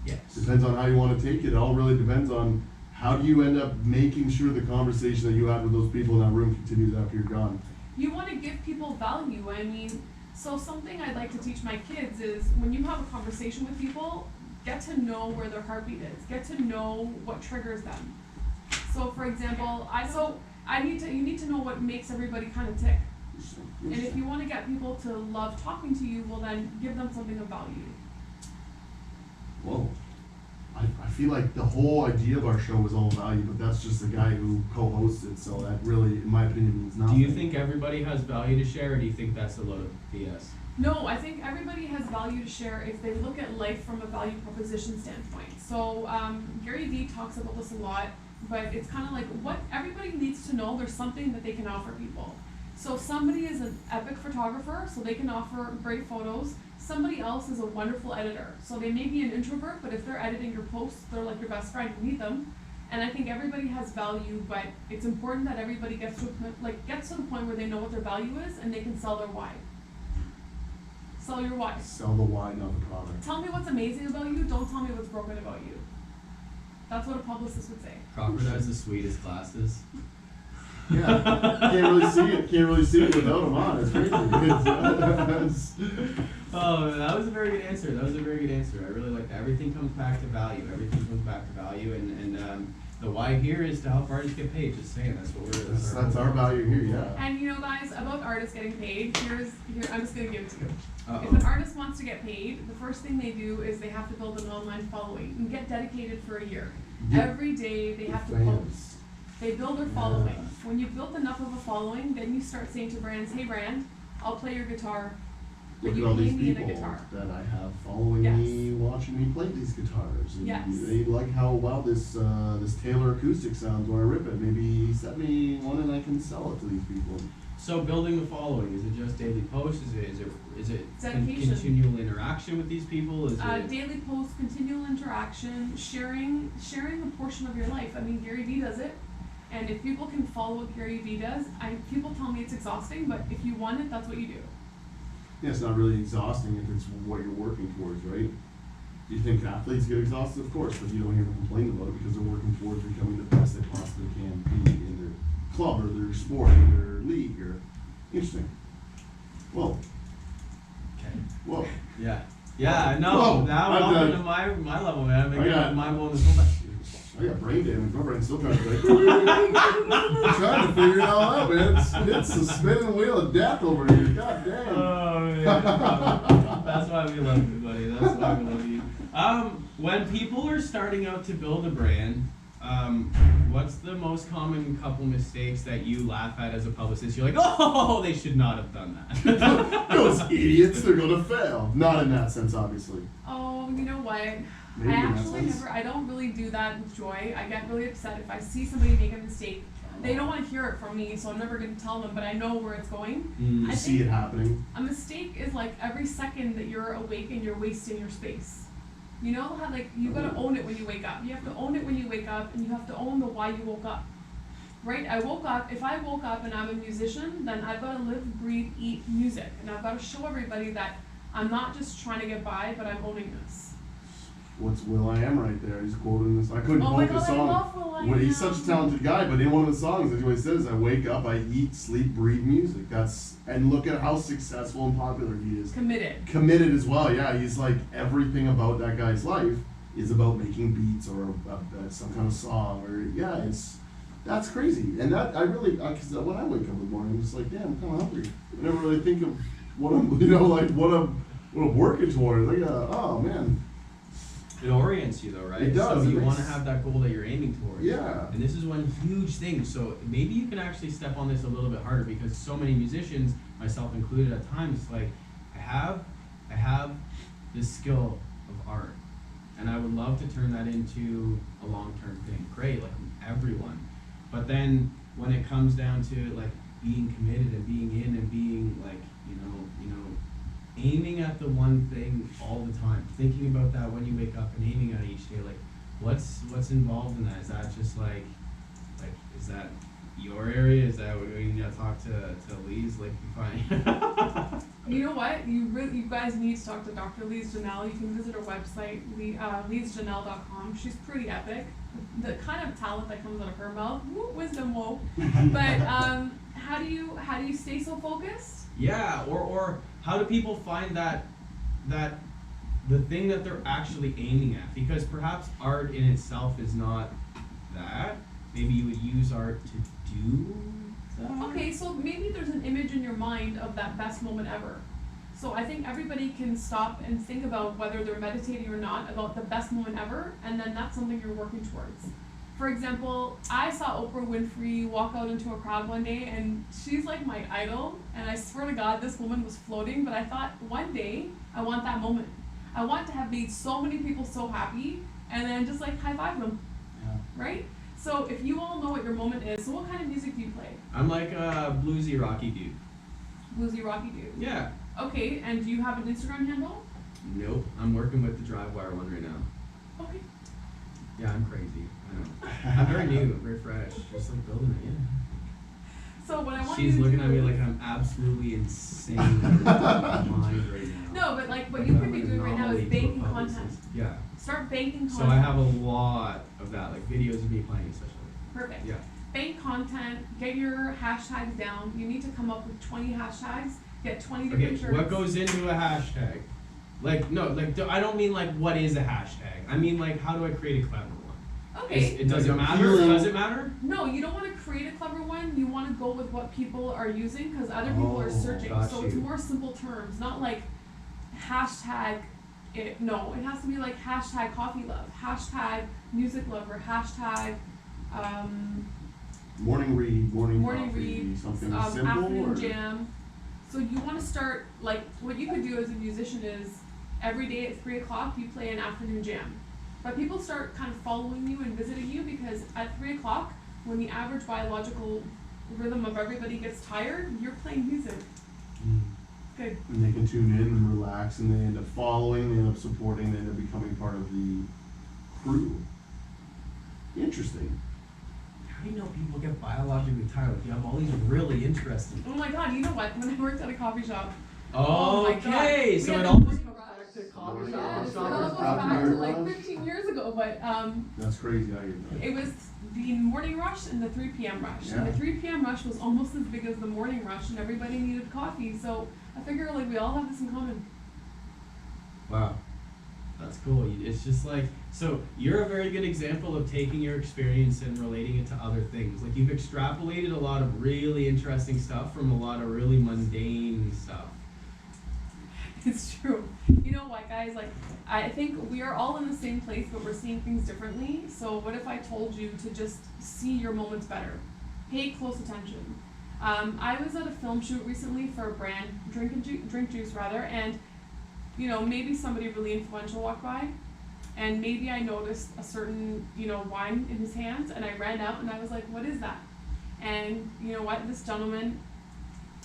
Yes. Depends on how you want to take it. It all really depends on how do you end up making sure the conversation that you had with those people in that room continues after you're gone. You want to give people value. I mean, so something I'd like to teach my kids is when you have a conversation with people, get to know where their heartbeat is. Get to know what triggers them. So, for example, you need to know what makes everybody kind of tick. And if you want to get people to love talking to you, well then give them something of value. Whoa. I feel like the whole idea of our show was all value, but that's just the guy who co-hosts it, so that really, in my opinion, means Do nothing. you think everybody has value to share, or do you think that's a load of BS? No, I think everybody has value to share if they look at life from a value proposition standpoint. So Gary Vee talks about this a lot, but it's kind of like what everybody needs to know, there's something that they can offer people. So somebody is an epic photographer, so they can offer great photos. Somebody else is a wonderful editor. So they may be an introvert, but if they're editing your posts, they're like your best friend, you need them. And I think everybody has value, but it's important that everybody gets to the point where they know what their value is and they can sell their why. Sell your why. Sell the why, not the product. Tell me what's amazing about you, don't tell me what's broken about you. That's what a publicist would say. Crawford has the sweetest glasses. Yeah, can't really see it. Can't really see it without them on. It's crazy. Oh, that was a very good answer. That was a very good answer. I really like that. Everything comes back to value. Everything comes back to value, and the why here is to help artists get paid. Just saying, that's what we're. That's our value here. Yeah. And you know, guys, about artists getting paid, here I'm just gonna give it to you. Uh-oh. If an artist wants to get paid, the first thing they do is they have to build an online following and get dedicated for a year. Yeah. Every day they have to Fans. post. They build their following. When you've built enough of a following, then you start saying to brands, "Hey, brand, I'll play your guitar. Look You at all pay these me in a people guitar." that I have following Yes. me, watching me play these guitars. And Yes. they like how well this Taylor acoustic sounds when I rip it. Maybe send me one and I can sell it to these people. So building the following, is it just daily posts? Is it Dedication. continual interaction with these people? Is it Daily posts, continual interaction, sharing a portion of your life. I mean, Gary Vee does it, and if people can follow what Gary Vee does, people tell me it's exhausting, but if you want it, that's what you do. Yeah, it's not really exhausting if it's what you're working towards, right? Do you think athletes get exhausted? Of course, but you don't hear them complain about it because they're working towards becoming the best they possibly can be in their club or their sport or their league or interesting. Whoa. okay? Whoa. Yeah. No. Whoa, Now I'm we're done. up to my level, man. I'm I got- mind blowing this whole time. I got brain damage. My brain's still trying to think. I'm trying to figure it all out, man. It's the spinning wheel of death over here. God damn. Oh yeah. That's why we love you, buddy. That's why we love you. When people are starting out to build a brand, what's the most common couple mistakes that you laugh at as a publicist? You're like, oh, they should not have done that. Those idiots, they're gonna fail. Not in that sense, obviously. Oh, you know what? Maybe I in that actually sense. I don't really do that with joy. I get really upset if I see somebody make a mistake. They don't want to hear it from me, so I'm never going to tell them, but I know where it's going. You I see think it happening. a mistake is like every second that you're awake and you're wasting your space. You know how like you gotta own it when you wake up. You have to own it when you wake up, and you have to own the why you woke up. Right? I woke up. If I woke up and I'm a musician, then I've got to live, breathe, eat music, and I've got to show everybody that I'm not just trying to get by, but I'm owning this. What's Will I Am right there? He's quoting this. I couldn't Oh my quote the God, I song. love Will I Well, he's Am. such a talented guy, but in one of the songs, that's what he says: "I wake up, I eat, sleep, breathe music." And look at how successful and popular he is. Committed. Committed as well. Yeah, he's like everything about that guy's life is about making beats or some kind of song or that's crazy. And that I really because when I wake up in the morning, I'm just like, damn, I'm kind of hungry. I never really think of what I'm what I'm working towards. Like, oh man. It orients you though, right? It does. So It you want to makes- have that goal that you're aiming towards. Yeah. And this is one huge thing. So maybe you can actually step on this a little bit harder because so many musicians, myself included at times, like I have this skill of art, and I would love to turn that into a long-term thing. Great, like everyone. But then when it comes down to like being committed and being in and being like, you know, aiming at the one thing all the time, thinking about that when you wake up and aiming at it each day, like what's involved in that? Is that just like is that your area? Is that what we need to talk to Lise? Like fine. You know what? You guys need to talk to Dr. Lise Janelle. You can visit her website, lisejanelle.com. She's pretty epic. The kind of talent that comes out of her mouth, wisdom, whoa. But how do you stay so focused? Yeah, or how do people find that the thing that they're actually aiming at? Because perhaps art in itself is not that. Maybe you would use art to do that. Okay, so maybe there's an image in your mind of that best moment ever. So I think everybody can stop and think about whether they're meditating or not about the best moment ever, and then that's something you're working towards. For example, I saw Oprah Winfrey walk out into a crowd one day, and she's like my idol, and I swear to God, this woman was floating, but I thought, one day, I want that moment. I want to have made so many people so happy, and then just like high-five them, Yeah. right? So if you all know what your moment is, so what kind of music do you play? I'm like a bluesy rocky dude. Bluesy rocky dude. Yeah. Okay, and do you have an Instagram handle? Nope. I'm working with the DriveWire one right now. Okay. Yeah, I'm crazy. I know. I'm very new, I'm very fresh. Just like building it, yeah. So what I want She's you to looking do at me like I'm absolutely insane in my mind right now. No, but like what Like you I'm could be an doing right now is anomaly to a banking publicist. content. Yeah. Start banking So content. I have a lot of that, like videos of me playing especially. Perfect. Yeah. bank content, get your hashtags down. You need to come up with 20 hashtags, get 20 Okay, different shirts. what goes into a hashtag? Like, no, like, I don't mean like what is a hashtag. I mean like how do I create a clever one? Okay. It doesn't Like matter. appealing- Does it matter? No, you don't want to create a clever one. You want to go with what people are using because other people are Oh, searching. got So it's you. more simple terms, not like hashtag it. No, it has to be like hashtag coffee love, hashtag music lover, hashtag Morning read, morning morning coffee, read, something simple afternoon or? jam. So you want to start like what you could do as a musician is every day at 3 o'clock you play an afternoon jam. But people start kind of following you and visiting you because at 3 o'clock, when the average biological rhythm of everybody gets tired, you're playing music. Good. And they can tune in and relax, and they end up following, they end up supporting, they end up becoming part of the crew. Interesting. How do you know people get biologically tired? Like, you have all these really interesting. Oh my god, you know what? When I worked at a coffee shop, Oh, my God. okay, We so had it a all morning just comes back to coffee Morning shop. rush. yes, it Shoppers, all goes coffee back to rush. like 15 years ago, but That's crazy how you know. it was the morning rush and the 3 p.m. rush. And Yeah. the 3 p.m. rush was almost as big as the morning rush, and everybody needed coffee. So I figure like we all have this in common. Wow, that's cool. It's just like, so you're a very good example of taking your experience and relating it to other things. Like you've extrapolated a lot of really interesting stuff from a lot of really mundane stuff. It's true. You know what, guys? Like, I think we are all in the same place, but we're seeing things differently. So what if I told you to just see your moments better? Pay close attention. I was at a film shoot recently for a brand, drink juice rather, and you know, maybe somebody really influential walked by, and maybe I noticed a certain, you know, wine in his hands, and I ran out and I was like, what is that? And you know what, this gentleman,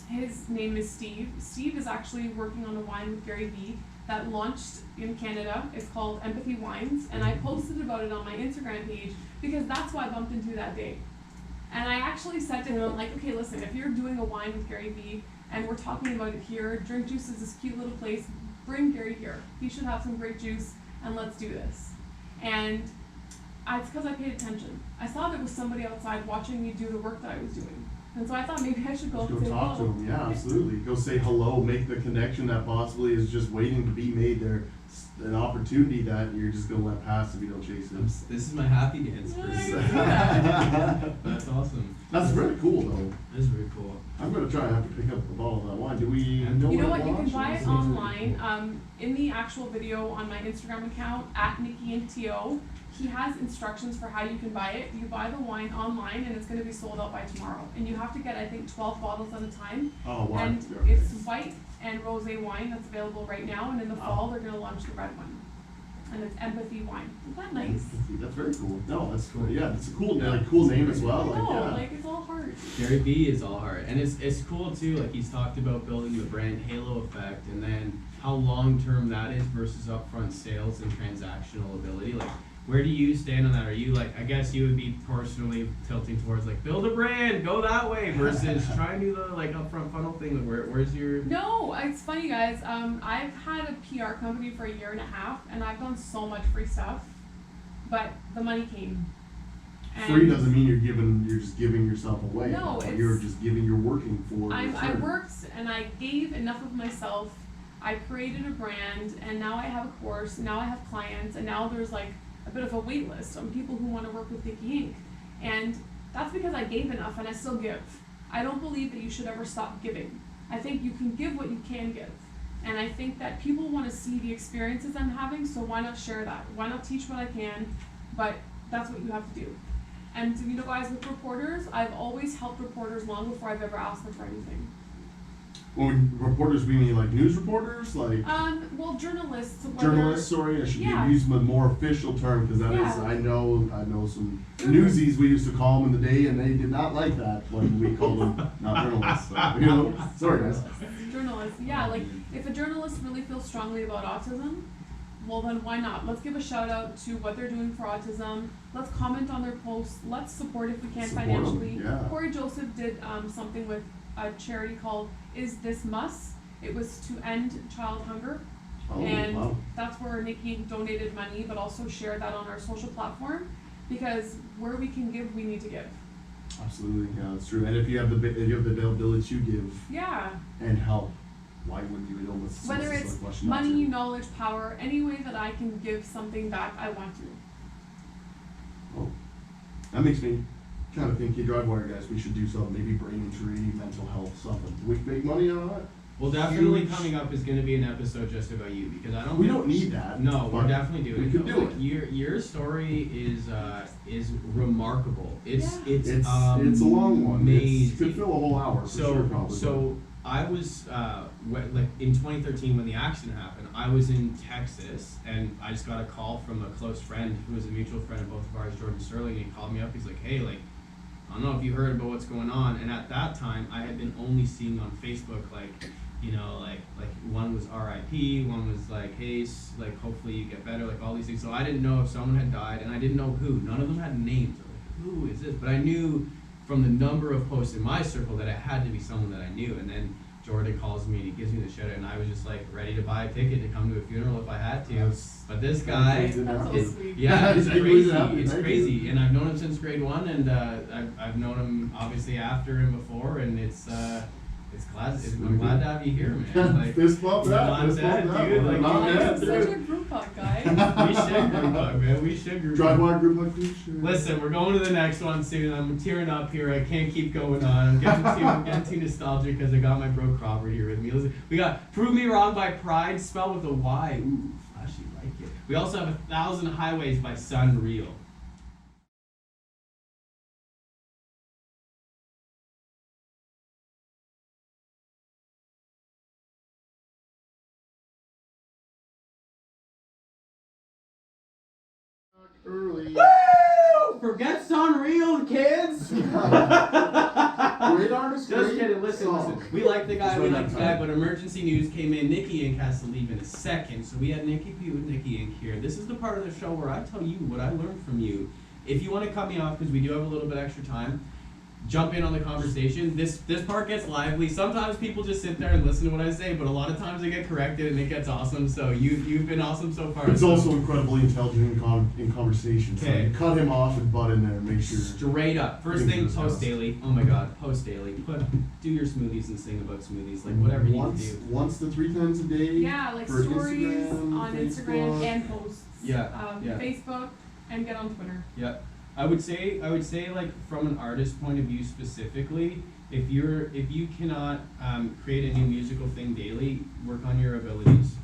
his name is Steve. Steve is actually working on a wine with Gary Vee that launched in Canada. It's called Empathy Wines, and I posted about it on my Instagram page because that's what I bumped into that day. And I actually said to him, I'm like, okay, listen, if you're doing a wine with Gary Vee and we're talking about it here, Drink Juice is this cute little place, bring Gary here. He should have some great juice and let's do this. And it's because I paid attention. I saw there was somebody outside watching me do the work that I was doing. And so I thought maybe I should go Just up go and say talk to hello. them, yeah, absolutely. Go say hello, make the connection that possibly is just waiting to be made there. An opportunity that you're just gonna let pass if you don't chase it. This is my happy dance. Yeah. That's awesome. That's really cool though. This is really cool. I'm gonna try and have to pick up a bottle of that wine. Do we know You know where what? it You can launched? buy it Is online. In the actual video on my Instagram account at Niki and To, he has instructions for how you can buy it. You buy the wine online, and it's going to be sold out by tomorrow. And you have to get, I think, 12 bottles at a time. Oh, wow. And Okay. it's white and rosé wine that's available right now. And in the fall, they're going to launch the red one. And it's Empathy Wine. Isn't that nice? That's very cool. No, that's cool. Yeah, it's a cool, like, cool name as well. I know, Like, yeah. like it's all heart. Gary Vee is all heart, and it's cool too. Like he's talked about building the brand halo effect, and then how long term that is versus upfront sales and transactional ability. Like, where do you stand on that? Are you like, I guess you would be personally tilting towards like build a brand, go that way, versus try and do the like upfront funnel thing. Like, where's your? No, it's funny, guys. I've had a PR company for a year and a half, and I've done so much free stuff, but the money came. Free doesn't mean you're just giving yourself away. No, Like, it's- you're just you're working for. I return. worked and I gave enough of myself. I created a brand, and now I have a course. Now I have clients, and now there's like a bit of a wait list on people who want to work with Niki Inc. And that's because I gave enough, and I still give. I don't believe that you should ever stop giving. I think you can give what you can give. And I think that people want to see the experiences I'm having, so why not share that? Why not teach what I can? But that's what you have to do. And you know, guys, with reporters, I've always helped reporters long before I've ever asked them for anything. When reporters, we mean like news reporters, like Well, journalists. whether- journalists. Sorry, I should Yeah. use a more official term because that is. Yeah. I know some newsies we used to call them in the day, and they did not like that when we called them not journalists. So, you know, sorry guys. Journalists, yeah. Like, if a journalist really feels strongly about autism, well then why not? Let's give a shout out to what they're doing for autism. Let's comment on their posts. Let's support if we can Support 'em, financially. yeah. Corey Joseph did something with a charity called Is This Mus? It was to end child hunger. Oh, And wow. that's where Niki donated money, but also shared that on our social platform, because where we can give, we need to give. Absolutely, yeah, that's true. And if you have the availability to give Yeah. and help, why wouldn't you? It almost Whether seems it's like question not money, to. knowledge, power, any way that I can give something back, I want to. Oh, that makes me kind of think, you DriveWire guys, we should do something. Maybe brain injury, mental health, something. Do we make money on that? Well, definitely Huge. coming up is going to be an episode just about you because I don't. We think- don't need that. No, we're but definitely doing we it. could though. do Like, it. your story is remarkable. It's Yeah. it's It's a long one. It amazing. could fill a whole hour for So sure, probably. so I was like in 2013 when the accident happened. I was in Texas and I just got a call from a close friend who was a mutual friend of both of ours, Jordan Sterling. And he called me up. He's like, "Hey, like, I don't know if you heard about what's going on." And at that time, I had been only seeing on Facebook like, you know, like one was RIP, one was like, "Hey, like hopefully you get better," like all these things. So I didn't know if someone had died, and I didn't know who. None of them had names. I was like, who is this? But I knew from the number of posts in my circle that it had to be someone that I knew. And then Jordan calls me and he gives me the shout out, and I was just like ready to buy a ticket to come to a funeral if I had to. That's- But this guy, Didn't That's happen. so sweet. yeah, it's It crazy. happened, It's thank crazy, you. and I've known him since grade 1, and I've known him obviously after and before, and I'm glad to have you here, man. Like, Fist bump you're that, not fist bump dead, that. dude, We're like, not yeah, dead. Such a group hug, guy. we should group hug, man. We should group hug. DriveWire group like this. Sure. Listen, we're going to the next one soon. I'm tearing up here. I can't keep going on. I'm getting too nostalgic because I got my bro Cropper here with me. Listen, we got Prove Me Wrong by Pride, spelled with a Y. Ooh, flashy, like it. We also have 1,000 Highways by Sunreal. Early. Woo! Forget Sunreal, kids! Great artist. Just great kidding. Listen. song. We like the guy, Just we run like out the of guy, time. but emergency news came in. Niki Inc. has to leave in a second. So we had Niki P with Niki Inc. here. This is the part of the show where I tell you what I learned from you. If you want to cut me off, because we do have a little bit extra time, jump in on the conversation. This part gets lively. Sometimes people just sit there and listen to what I say, but a lot of times I get corrected and it gets awesome. So you've been awesome so far. It's So also incredibly intelligent in conversation. So Okay. you cut him off and butt in there and make sure. straight up. First thing, post daily. Oh my God, post daily. Do your smoothies and sing about smoothies, like whatever you need to do. Once to 3 times a day. Yeah, like for stories Instagram, on Instagram Facebook. and posts. Yeah, yeah. Facebook and get on Twitter. Yeah, I would say like from an artist point of view specifically, if you cannot create a new musical thing daily, work on your abilities.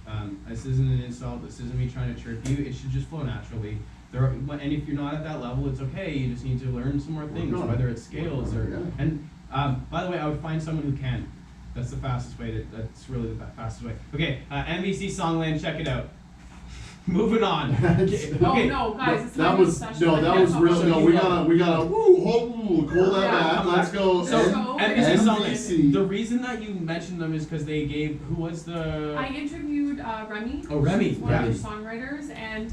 This isn't an insult. This isn't me trying to chirp you. It should just flow naturally. And if you're not at that level, it's okay. You just need to learn some more things, on it. whether it's scales or. Yeah. And by the way, I would find someone who can. That's the fastest way. That's really the fastest way. Okay, NBC Songland, check it out. Moving on. Okay. Oh no, guys, it's That not was session. no, I that can't was talk real. about No, it. we gotta hold that Yeah, back. come Let's back. go. So So, NBC Songland. NBC. The reason that you mentioned them is because they gave who was the I interviewed Remy. Oh, Remy, She's one Remy. of the songwriters, and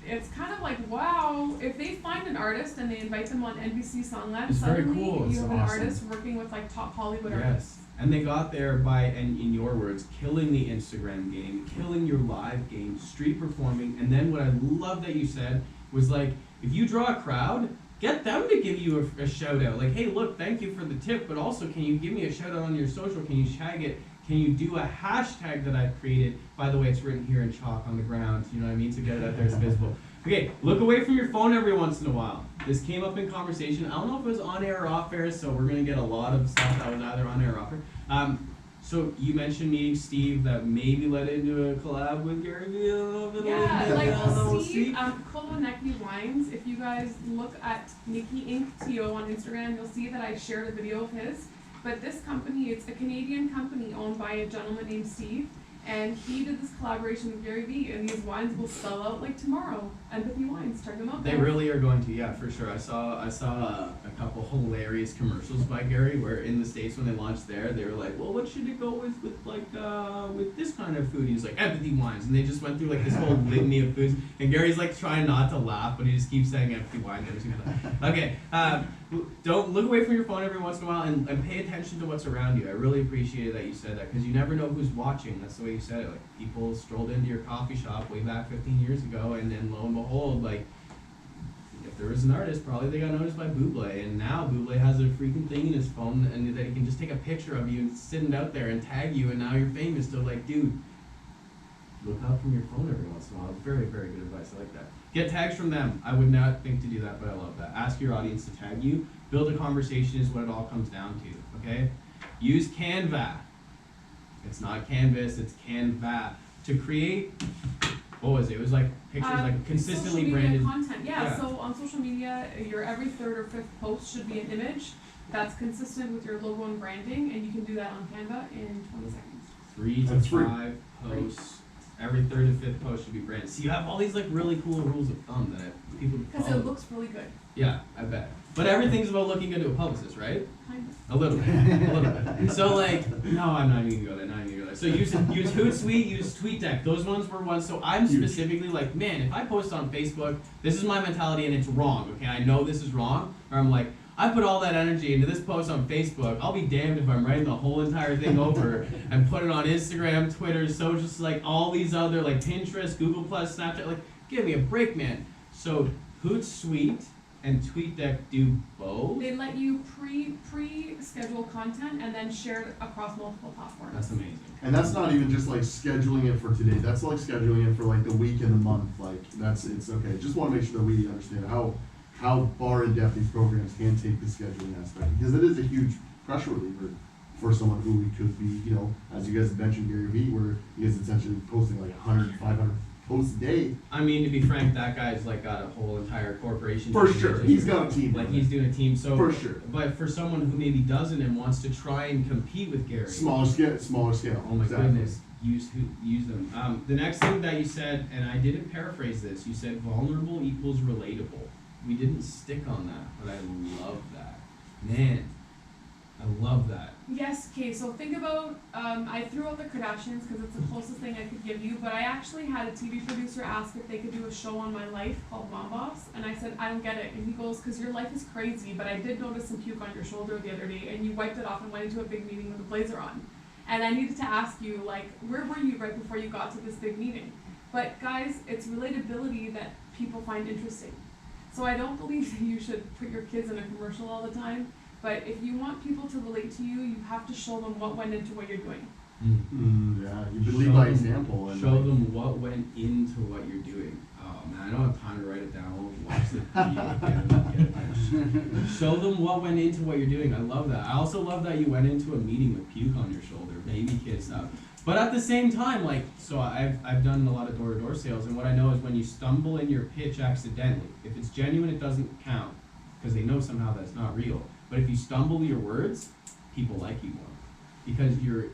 it's kind of like, wow, if they find an artist and they invite them on NBC Songland, It's very suddenly cool. you It's have an awesome. artist working with like top Hollywood Yes. artists. And they got there by, and in your words, killing the Instagram game, killing your live game, street performing, and then what I love that you said was like, if you draw a crowd, get them to give you a shout out. Like, hey, look, thank you for the tip, but also can you give me a shout out on your social? Can you tag it? Can you do a hashtag that I've created? By the way, it's written here in chalk on the ground, you know what I mean? To get it out there, it's visible. Okay, look away from your phone every once in a while. This came up in conversation. I don't know if it was on air or off air, so we're gonna get a lot of stuff that was either on air or off air. So you mentioned meeting Steve that maybe led into a collab with Gary Vee. I don't know if it Yeah, was- like I don't know, we'll Steve, see. Niki Wines. If you guys look at Niki Inc. TO on Instagram, you'll see that I shared a video of his. But this company, it's a Canadian company owned by a gentleman named Steve, and he did this collaboration with Gary Vee, and these wines will sell out like tomorrow. Empathy Wines, check them out. They guys. really are going to, yeah, for sure. I saw a couple hilarious commercials by Gary where in the States when they launched there, they were like, well, what should it go with with this kind of food? He's like, Empathy Wines, and they just went through like this whole litany of foods, and Gary's like trying not to laugh, but he just keeps saying Empathy Wines every single time. Okay, don't look away from your phone every once in a while and pay attention to what's around you. I really appreciated that you said that because you never know who's watching. That's the way you said it. Like people strolled into your coffee shop way back 15 years ago, and then lo and behold, like if there was an artist, probably they got noticed by Buble, and now Buble has a freaking thing in his phone and that he can just take a picture of you and send it out there and tag you, and now you're famous. So like, dude, look out from your phone every once in a while. Very, very good advice. I like that. Get tags from them. I would not think to do that, but I love that. Ask your audience to tag you. Build a conversation is what it all comes down to, okay? Use Canva. It's not Canvas, it's Canva. To create, what was it? It was like pictures, like consistently social branded. media content. Yeah, Yeah. so on social media, your every third or fifth post should be an image that's consistent with your logo and branding, and you can do that on Canva in 20 seconds. 3 to That's free. 5 posts. Every third and fifth post should be branded. So you have all these like really cool rules of thumb that people Because follow. it looks really good. Yeah, I bet. But everything's about looking good to a publicist, right? Kind of. A little bit. A little bit. So like, no, I'm not even gonna go there. Not even gonna go there. So use Hootsuite, use TweetDeck. Those ones were ones. So I'm Huge. specifically like, man, if I post on Facebook, this is my mentality and it's wrong. Okay, I know this is wrong. Or I'm like, I put all that energy into this post on Facebook. I'll be damned if I'm writing the whole entire thing over and put it on Instagram, Twitter, socials, like all these other like Pinterest, Google Plus, Snapchat. Like, give me a break, man. So Hootsuite and TweetDeck do both. They let you pre-schedule content and then share it across multiple platforms. That's amazing. And that's not even just like scheduling it for today. That's like scheduling it for like the week and the month. Like it's okay. Just want to make sure that we understand how far in depth these programs can take the scheduling aspect, because it is a huge pressure reliever for someone who could be, you know, as you guys have mentioned, Gary Vee, where he is essentially posting like 100, 500 posts a day. I mean, to be frank, that guy's like got a whole entire corporation. For to sure, manage. he's got a team. Like he's doing a team. So For sure. But for someone who maybe doesn't and wants to try and compete with Gary, Smaller scale. oh my Exactly. goodness, use them. The next thing that you said, and I didn't paraphrase this, you said vulnerable equals relatable. We didn't stick on that, but I love that. Man, I love that. Yes, okay, so think about, I threw out the Kardashians because it's the closest thing I could give you, but I actually had a TV producer ask if they could do a show on my life called Mom Boss, and I said, I don't get it. And he goes, because your life is crazy, but I did notice some puke on your shoulder the other day, and you wiped it off and went into a big meeting with a blazer on. And I needed to ask you, like, where were you right before you got to this big meeting? But guys, it's relatability that people find interesting. So I don't believe that you should put your kids in a commercial all the time, but if you want people to relate to you, you have to show them what went into what you're doing. Yeah, you believe by example. And Show them what went into what you're doing. Oh man, I don't have time to write it down. We'll watch the video again. Show them what went into what you're doing. I love that. I also love that you went into a meeting with puke on your shoulder, baby kid stuff. But at the same time, like, so I've done a lot of door-to-door sales, and what I know is when you stumble in your pitch accidentally, if it's genuine, it doesn't count, because they know somehow that's not real. But if you stumble your words, people like you more. Because you're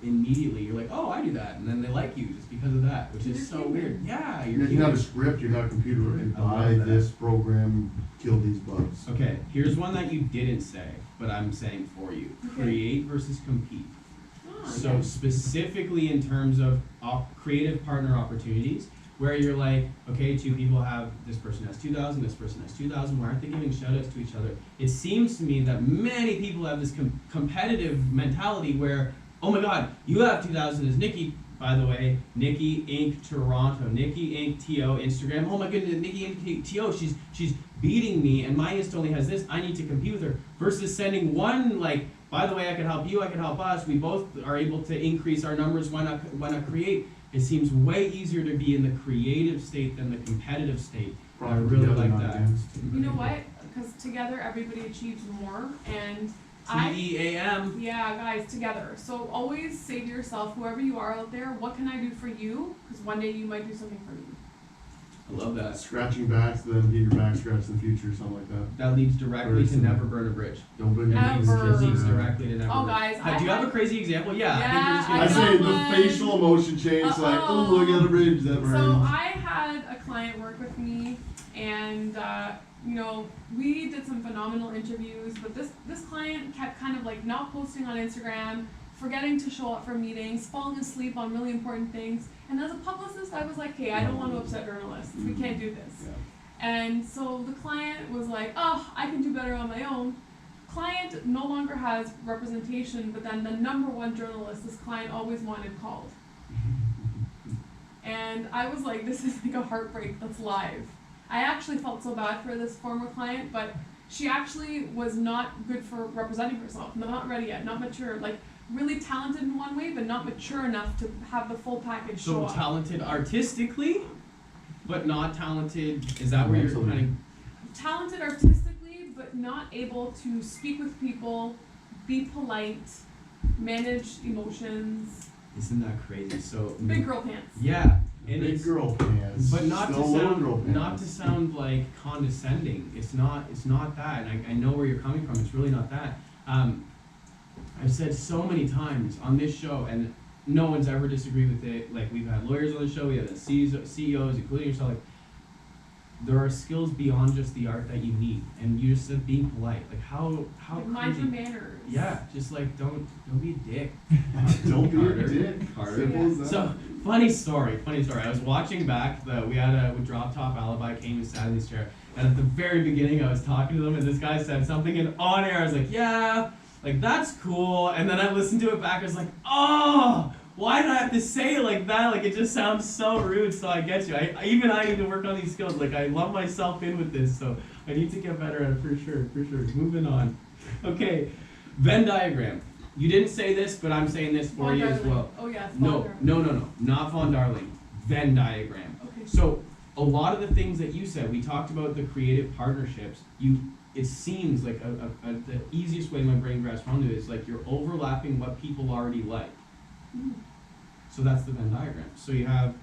like, oh, I do that, and then they like you just because of that, which is so weird. Yeah, you're not a script, you're not a computer, and I love buy that. this program, kill these bugs. Okay, here's one that you didn't say, but I'm saying for you. Okay. Create versus compete. Oh, So yeah. specifically in terms of creative partner opportunities, where you're like, okay, two people have, this person has 2,000, this person has 2,000, why aren't they giving shout outs to each other? It seems to me that many people have this competitive mentality where, oh my god, you have 2,000 as Niki, by the way, Niki Inc. Toronto, Niki Inc. TO Instagram, oh my goodness, Niki Inc. TO, she's beating me and my Insta only has this, I need to compete with her, versus sending one like, by the way, I can help you, I can help us, we both are able to increase our numbers, why not create? It seems way easier to be in the creative state than the competitive state. And I really Together, like not that. against. You know what? Because together everybody achieves more, and TEAM. yeah, guys, together. So always say to yourself, whoever you are out there, what can I do for you? Because one day you might do something for me. I love that. Scratching backs, then get your back scratched in the future, something like that. That leads directly to Person. never burn a bridge. Don't bring your Never. kids It leads around. directly to never Oh, burn. guys, Do you have a crazy example? Yeah. Yeah, I I think say got the one. facial emotion change, like, oh, look at a bridge that burns. So I had a client work with me, and you know, we did some phenomenal interviews, but this client kept kind of like not posting on Instagram, forgetting to show up for meetings, falling asleep on really important things. And as a publicist, I was like, hey, I don't want to upset journalists. We can't do this. Yeah. And so the client was like, oh, I can do better on my own. Client no longer has representation, but then the number one journalist this client always wanted called. And I was like, this is like a heartbreak that's live. I actually felt so bad for this former client, but she actually was not good for representing herself. Not ready yet, not mature. Like really talented in one way, but not mature enough to have the full package show So up. talented artistically, but not talented. Is that where you're Mentally. kind Talented artistically, but not able to speak with people, be polite, manage emotions. of? Isn't that crazy? So Big girl pants. Yeah, and Big it's girl pants. but not to Still little girl sound pants. not to sound like condescending. It's not that. And I know where you're coming from. It's really not that. I've said so many times on this show, and no one's ever disagreed with it. Like we've had lawyers on the show, we have the CEOs, including yourself. Like there are skills beyond just the art that you need, and you just said being polite. Like how Like mind crazy. your manners. Yeah, just like don't be a dick. Don't be Carter. a dick. Carter. Simple as that. So funny story. I was watching back we had a drop top alibi came and sat in his chair, and at the very beginning I was talking to them, and this guy said something, and on air I was like, yeah, like that's cool, and then I listened to it back, I was like, oh, why did I have to say it like that? Like it just sounds so rude. So I get you. I need to work on these skills. Like I love myself in with this, so I need to get better at it for sure. Moving on. Okay, Venn diagram. You didn't say this, but I'm saying this for Von you as Darling. well. Oh yeah, it's Von No, Darling. not Von Darling. Venn diagram. Okay. So a lot of the things that you said, we talked about the creative partnerships. It seems like the easiest way my brain grasps onto it is like you're overlapping what people already like. Mm. So that's the Venn diagram. So you have,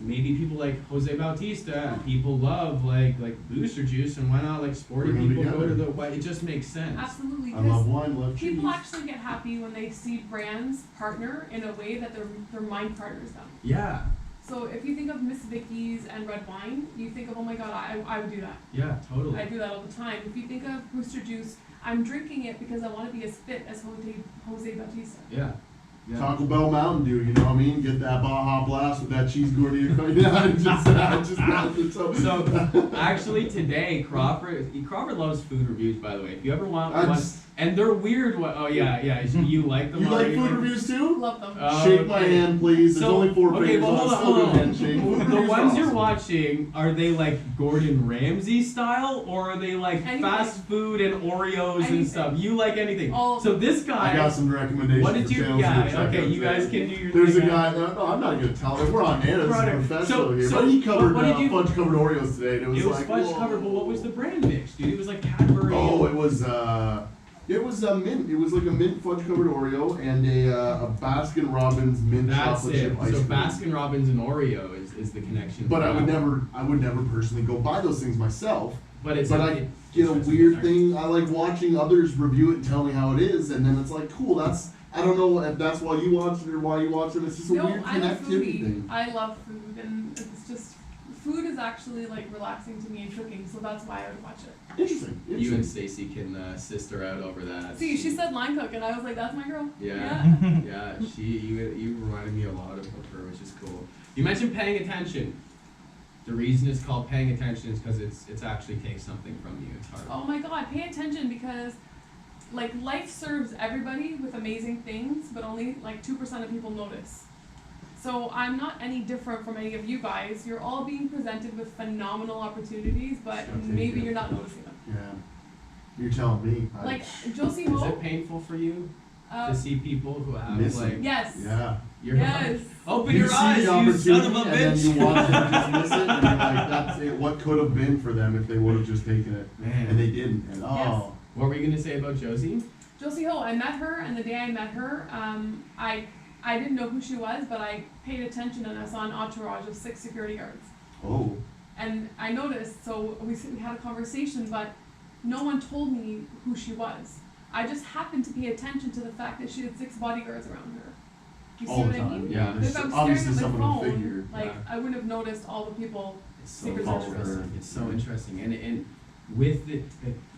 maybe people like Jose Bautista, and people love like Booster Juice, and why not like sporty Bring 'em people go to together. it just makes sense. Absolutely. I love 'Cause wine, love cheese. people actually get happy when they see brands partner in a way that their mind partners them. Yeah, So if you think of Miss Vicky's and red wine, you think of, oh my god, I would do that. yeah, totally. I do that all the time. If you think of Booster Juice, I'm drinking it because I want to be as fit as Jose Bautista. Yeah. Yeah. Taco Bell Mountain Dew, you know what I mean? Get that Baja Blast with that cheese gordita. Yeah, I just got it. So actually today, Crawford loves food reviews, by the way. If you ever want I one, just- and they're weird. Oh yeah, you like them? You like already? food reviews too? Love them. Shake my okay. hand, please. There's So- only 4 okay, fingers but on hold it. on, Still hold good on. handshake. Food The reviews are ones you're awesome. watching, are they like Gordon Ramsay style, or are they like Anything. fast food and Oreos Anything. and stuff? You like anything? All of So them. this guy. I got some recommendations What did for you? channels Yeah. to check Okay, out you guys today. can do your. There's a thing. guy, no, I'm not gonna tell him. We're on air, this is Right. professional So- here. so But he covered what did you- fudge covered Oreos today, and it was, It was like, fudge whoa. covered, but what was the brand mix, dude? It was like Cadbury. Oh, it was a mint. It was like a mint fudge covered Oreo and a Baskin Robbins mint That's chocolate it. chip ice So cream. Baskin Robbins and Oreo is the connection. But to I would that. never personally go buy those things myself. But it's But I it- get a it's weird just- thing. I like watching others review it and tell me how it is, and then it's like, cool. I don't know if that's why you watch it or why you watch it. It's just a No, weird I'm a connectivity foodie. thing. I love food, and it's just food is actually like relaxing to me in cooking, so that's why I would watch it. Interesting. You and Interesting. Stacy can sister out over that. See, she said line cook, and I was like, that's my girl. Yeah, yeah. You reminded me a lot of her, which is cool. You mentioned paying attention. The reason it's called paying attention is because it's actually takes something from you. It's hard. Oh my god, pay attention because like life serves everybody with amazing things, but only like 2% of people notice. So I'm not any different from any of you guys. You're all being presented with phenomenal opportunities, but Gotta take maybe it. you're not noticing them. Yeah. You're telling me. Like Josie Is Ho, it painful for you to see people who have Miss like them. yes, Yeah. your yes. open You your see eyes, the you son of a opportunity, and then you bitch. watch them just miss it, and you're like, that's it. What could have been for them if they would have just taken it, and Man, they didn't. And Yes. what were you gonna say about Josie? Josie Ho, I met her, and the day I met her, I didn't know who she was, but I paid attention, and I saw an entourage of 6 security guards. oh, And I noticed, so we had a conversation, but no one told me who she was. I just happened to pay attention to the fact that she had 6 bodyguards around her. You see all what the I time. mean? Yeah, If there's If I'm obviously staring at my someone who figure. phone, like Yeah. I wouldn't have noticed all the people. It's so Secret interesting. Her. It's so interesting, and with it,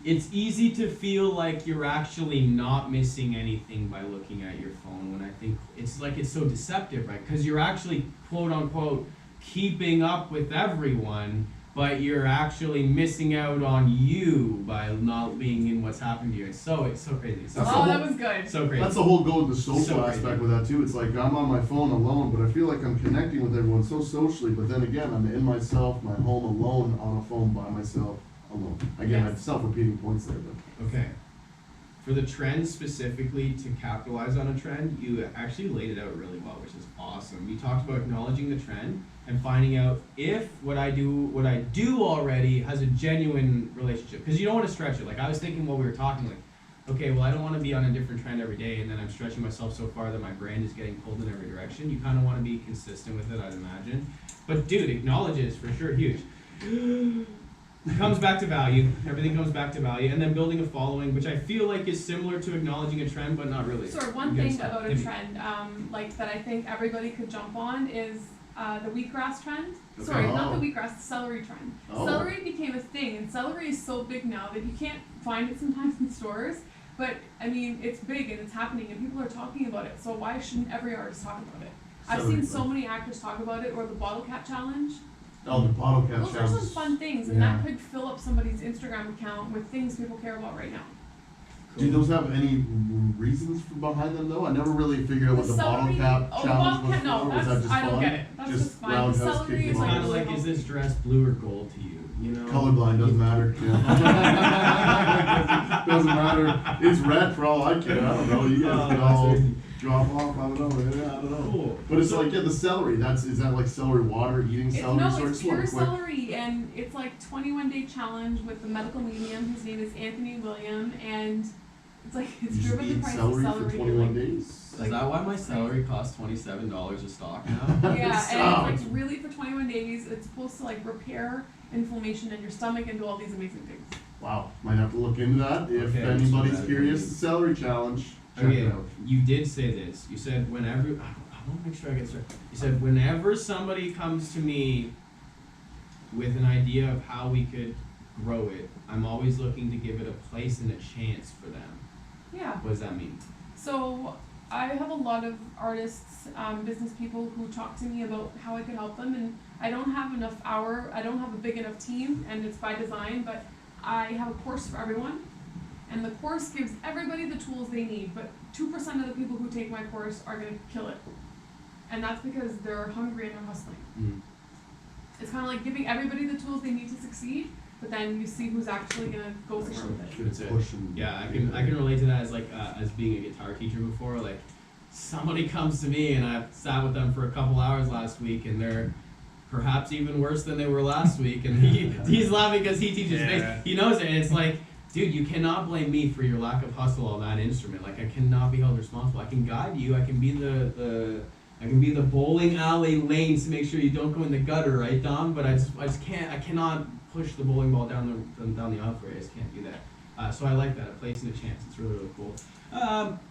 it's easy to feel like you're actually not missing anything by looking at your phone. When I think it's like it's so deceptive, right? Because you're actually quote unquote keeping up with everyone, but you're actually missing out on you by not being in what's happening to you. It's so crazy. It's so, That's Oh, the that whole- was good. so crazy. That's the whole goal of the social So crazy. aspect with that too. It's like I'm on my phone alone, but I feel like I'm connecting with everyone so socially. But then again, I'm in myself, my home alone, on a phone by myself alone. Again, I have Yes. self-repeating points there, but Okay. For the trend specifically, to capitalize on a trend, you actually laid it out really well, which is awesome. You talked about acknowledging the trend and finding out if what I do already has a genuine relationship. Because you don't want to stretch it. Like I was thinking while we were talking, like, okay, well I don't want to be on a different trend every day, and then I'm stretching myself so far that my brand is getting pulled in every direction. You kind of want to be consistent with it, I'd imagine. But dude, acknowledge it is for sure huge. It comes back to value. Everything comes back to value, and then building a following, which I feel like is similar to acknowledging a trend, but not really. Sort of one You thing gotta stop. about a trend, like that I think everybody could jump on is the wheatgrass trend. Sorry, not the wheatgrass, the celery trend. Oh. Celery became a thing, and celery is so big now that you can't find it sometimes in stores. But I mean, it's big and it's happening, and people are talking about it. So why shouldn't every artist talk about it? I've Celery seen so trend. many actors talk about it, or the bottle cap challenge. Oh, the bottle cap Those are some challenge. fun things, and Yeah. that could fill up somebody's Instagram account with things people care about right now. Do those have any reasons behind them though? I never really figured out what the bottle celery- cap oh, the challenge bottle was cap, no, for. Was that that's, just I don't fun? get it. That's just fine. roundhouse Celery kicking is It's like kind of really like, is healthy. this dress blue or gold to you? You know. Colorblind doesn't matter. Yeah. Doesn't matter. It's red for all I care. I don't know. You guys can all drop off. I don't know. Yeah, I don't know. Cool. But it's like the celery. Is that like celery water? Eating celery? No, So I it's just want pure a quick. celery, and it's like 21-day challenge with the medical medium. His name is Anthony William, and it's like it's You just driven the eat price celery of celery. for 21 like, days. Is that why my salary costs $27 a stock now? Yeah, Stop. and it's like really for 21 days. It's supposed to like repair inflammation in your stomach and do all these amazing things. Wow, might have to look into that. If Okay, anybody's so that- curious, the celery challenge. Check Okay, it out. you did say this. You said whenever, I want to make sure I get this right. You said whenever somebody comes to me with an idea of how we could grow it, I'm always looking to give it a place and a chance for them. Yeah. What does that mean? So I have a lot of artists, business people who talk to me about how I could help them, and I don't have I don't have a big enough team, and it's by design, but I have a course for everyone, and the course gives everybody the tools they need, but 2% of the people who take my course are gonna kill it. And that's because they're hungry and they're hustling. Mm. It's kinda like giving everybody the tools they need to succeed, but then you see who's actually gonna go somewhere with it. That's it. Pushing. Yeah, I can relate to that as like as being a guitar teacher before. Like somebody comes to me and I've sat with them for a couple hours last week, and they're perhaps even worse than they were last week, and he's laughing because he teaches bass. He knows it, and it's like, dude, you cannot blame me for your lack of hustle on that instrument. Like I cannot be held responsible. I can guide you. I can be the bowling alley lanes to make sure you don't go in the gutter, right, Dom? But I just can't. I cannot push the bowling ball down the aisle for you. I just can't do that. So I like that. A place and a chance. It's really, really cool.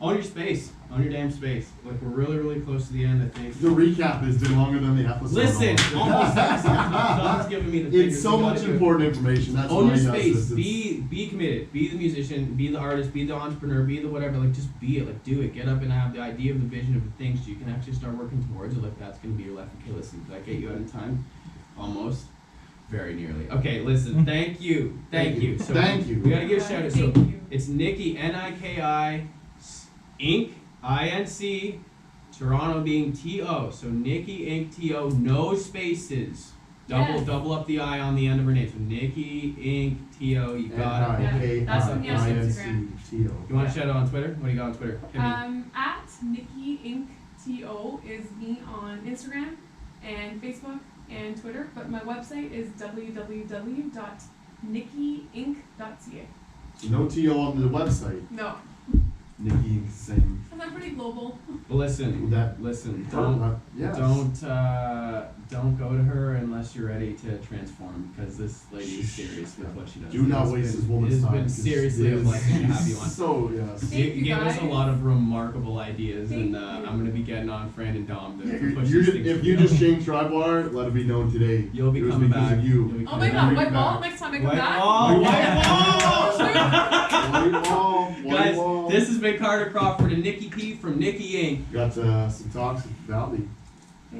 Own your space. Own your damn space. Like we're really, really close to the end, I think. The recap has been longer than the episode. Listen, almost. Dom's giving me the fingers. It's so We gotta much do it. important information. That's Own why your he does space. this. Be committed. Be the musician. Be the artist. Be the entrepreneur. Be the whatever. Like just be it. Like do it. Get up and have the idea of the vision of the things so you can actually start working towards it. Like that's gonna be your life. Okay, listen. Did I get you out in time? Almost. Very nearly. Okay, listen. Thank you. Thank you. So Thank you. We gotta give a shout out. So Thank you. it's Niki, Niki, Inc. INC, Toronto being TO. So Niki Inc. TO, no spaces. Yes. Double up the I on the end of her name. So Niki Inc. TO, you got it. Yeah, that's on the Instagram. N-I-K-I-N-C-T-O. You want to shout out on Twitter? What do you got on Twitter? Hit me. At Niki Inc. TO is me on Instagram and Facebook and Twitter, but my website is www.nikiinc.ca. No T-O on the website. No, Niki, same. because I'm pretty global. But listen, That- Yes. don't go to her unless you're ready to transform, because this lady is serious with what she does. Do not It's waste been- this woman's It has time. been 'cause seriously a this blessing to have is you on. So, yes. Thank You you, gave us a guys. lot of remarkable ideas, Thank and you. I'm going to be getting on Fran and Dom to Yeah, push you these did- things. if you just changed DriveWire, let it be known today. You'll be It was coming because back. of you. You'll be Oh coming my back. god, Bring white it wall back. next time I come White back? wall, White wall, white Guys, wall. this has been Carter Crawford and Niki P from Niki Inc. Got some talks with Valley.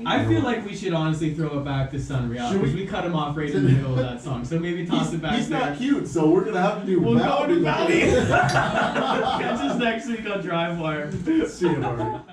I feel like we should honestly throw it back to Sunreal Should because we- we cut him off right in the middle of that song. So maybe toss it back He's there. not cute, so we're gonna have to do. We'll go to Valley. Valley. Catch us next week on DriveWire. See you, Marty.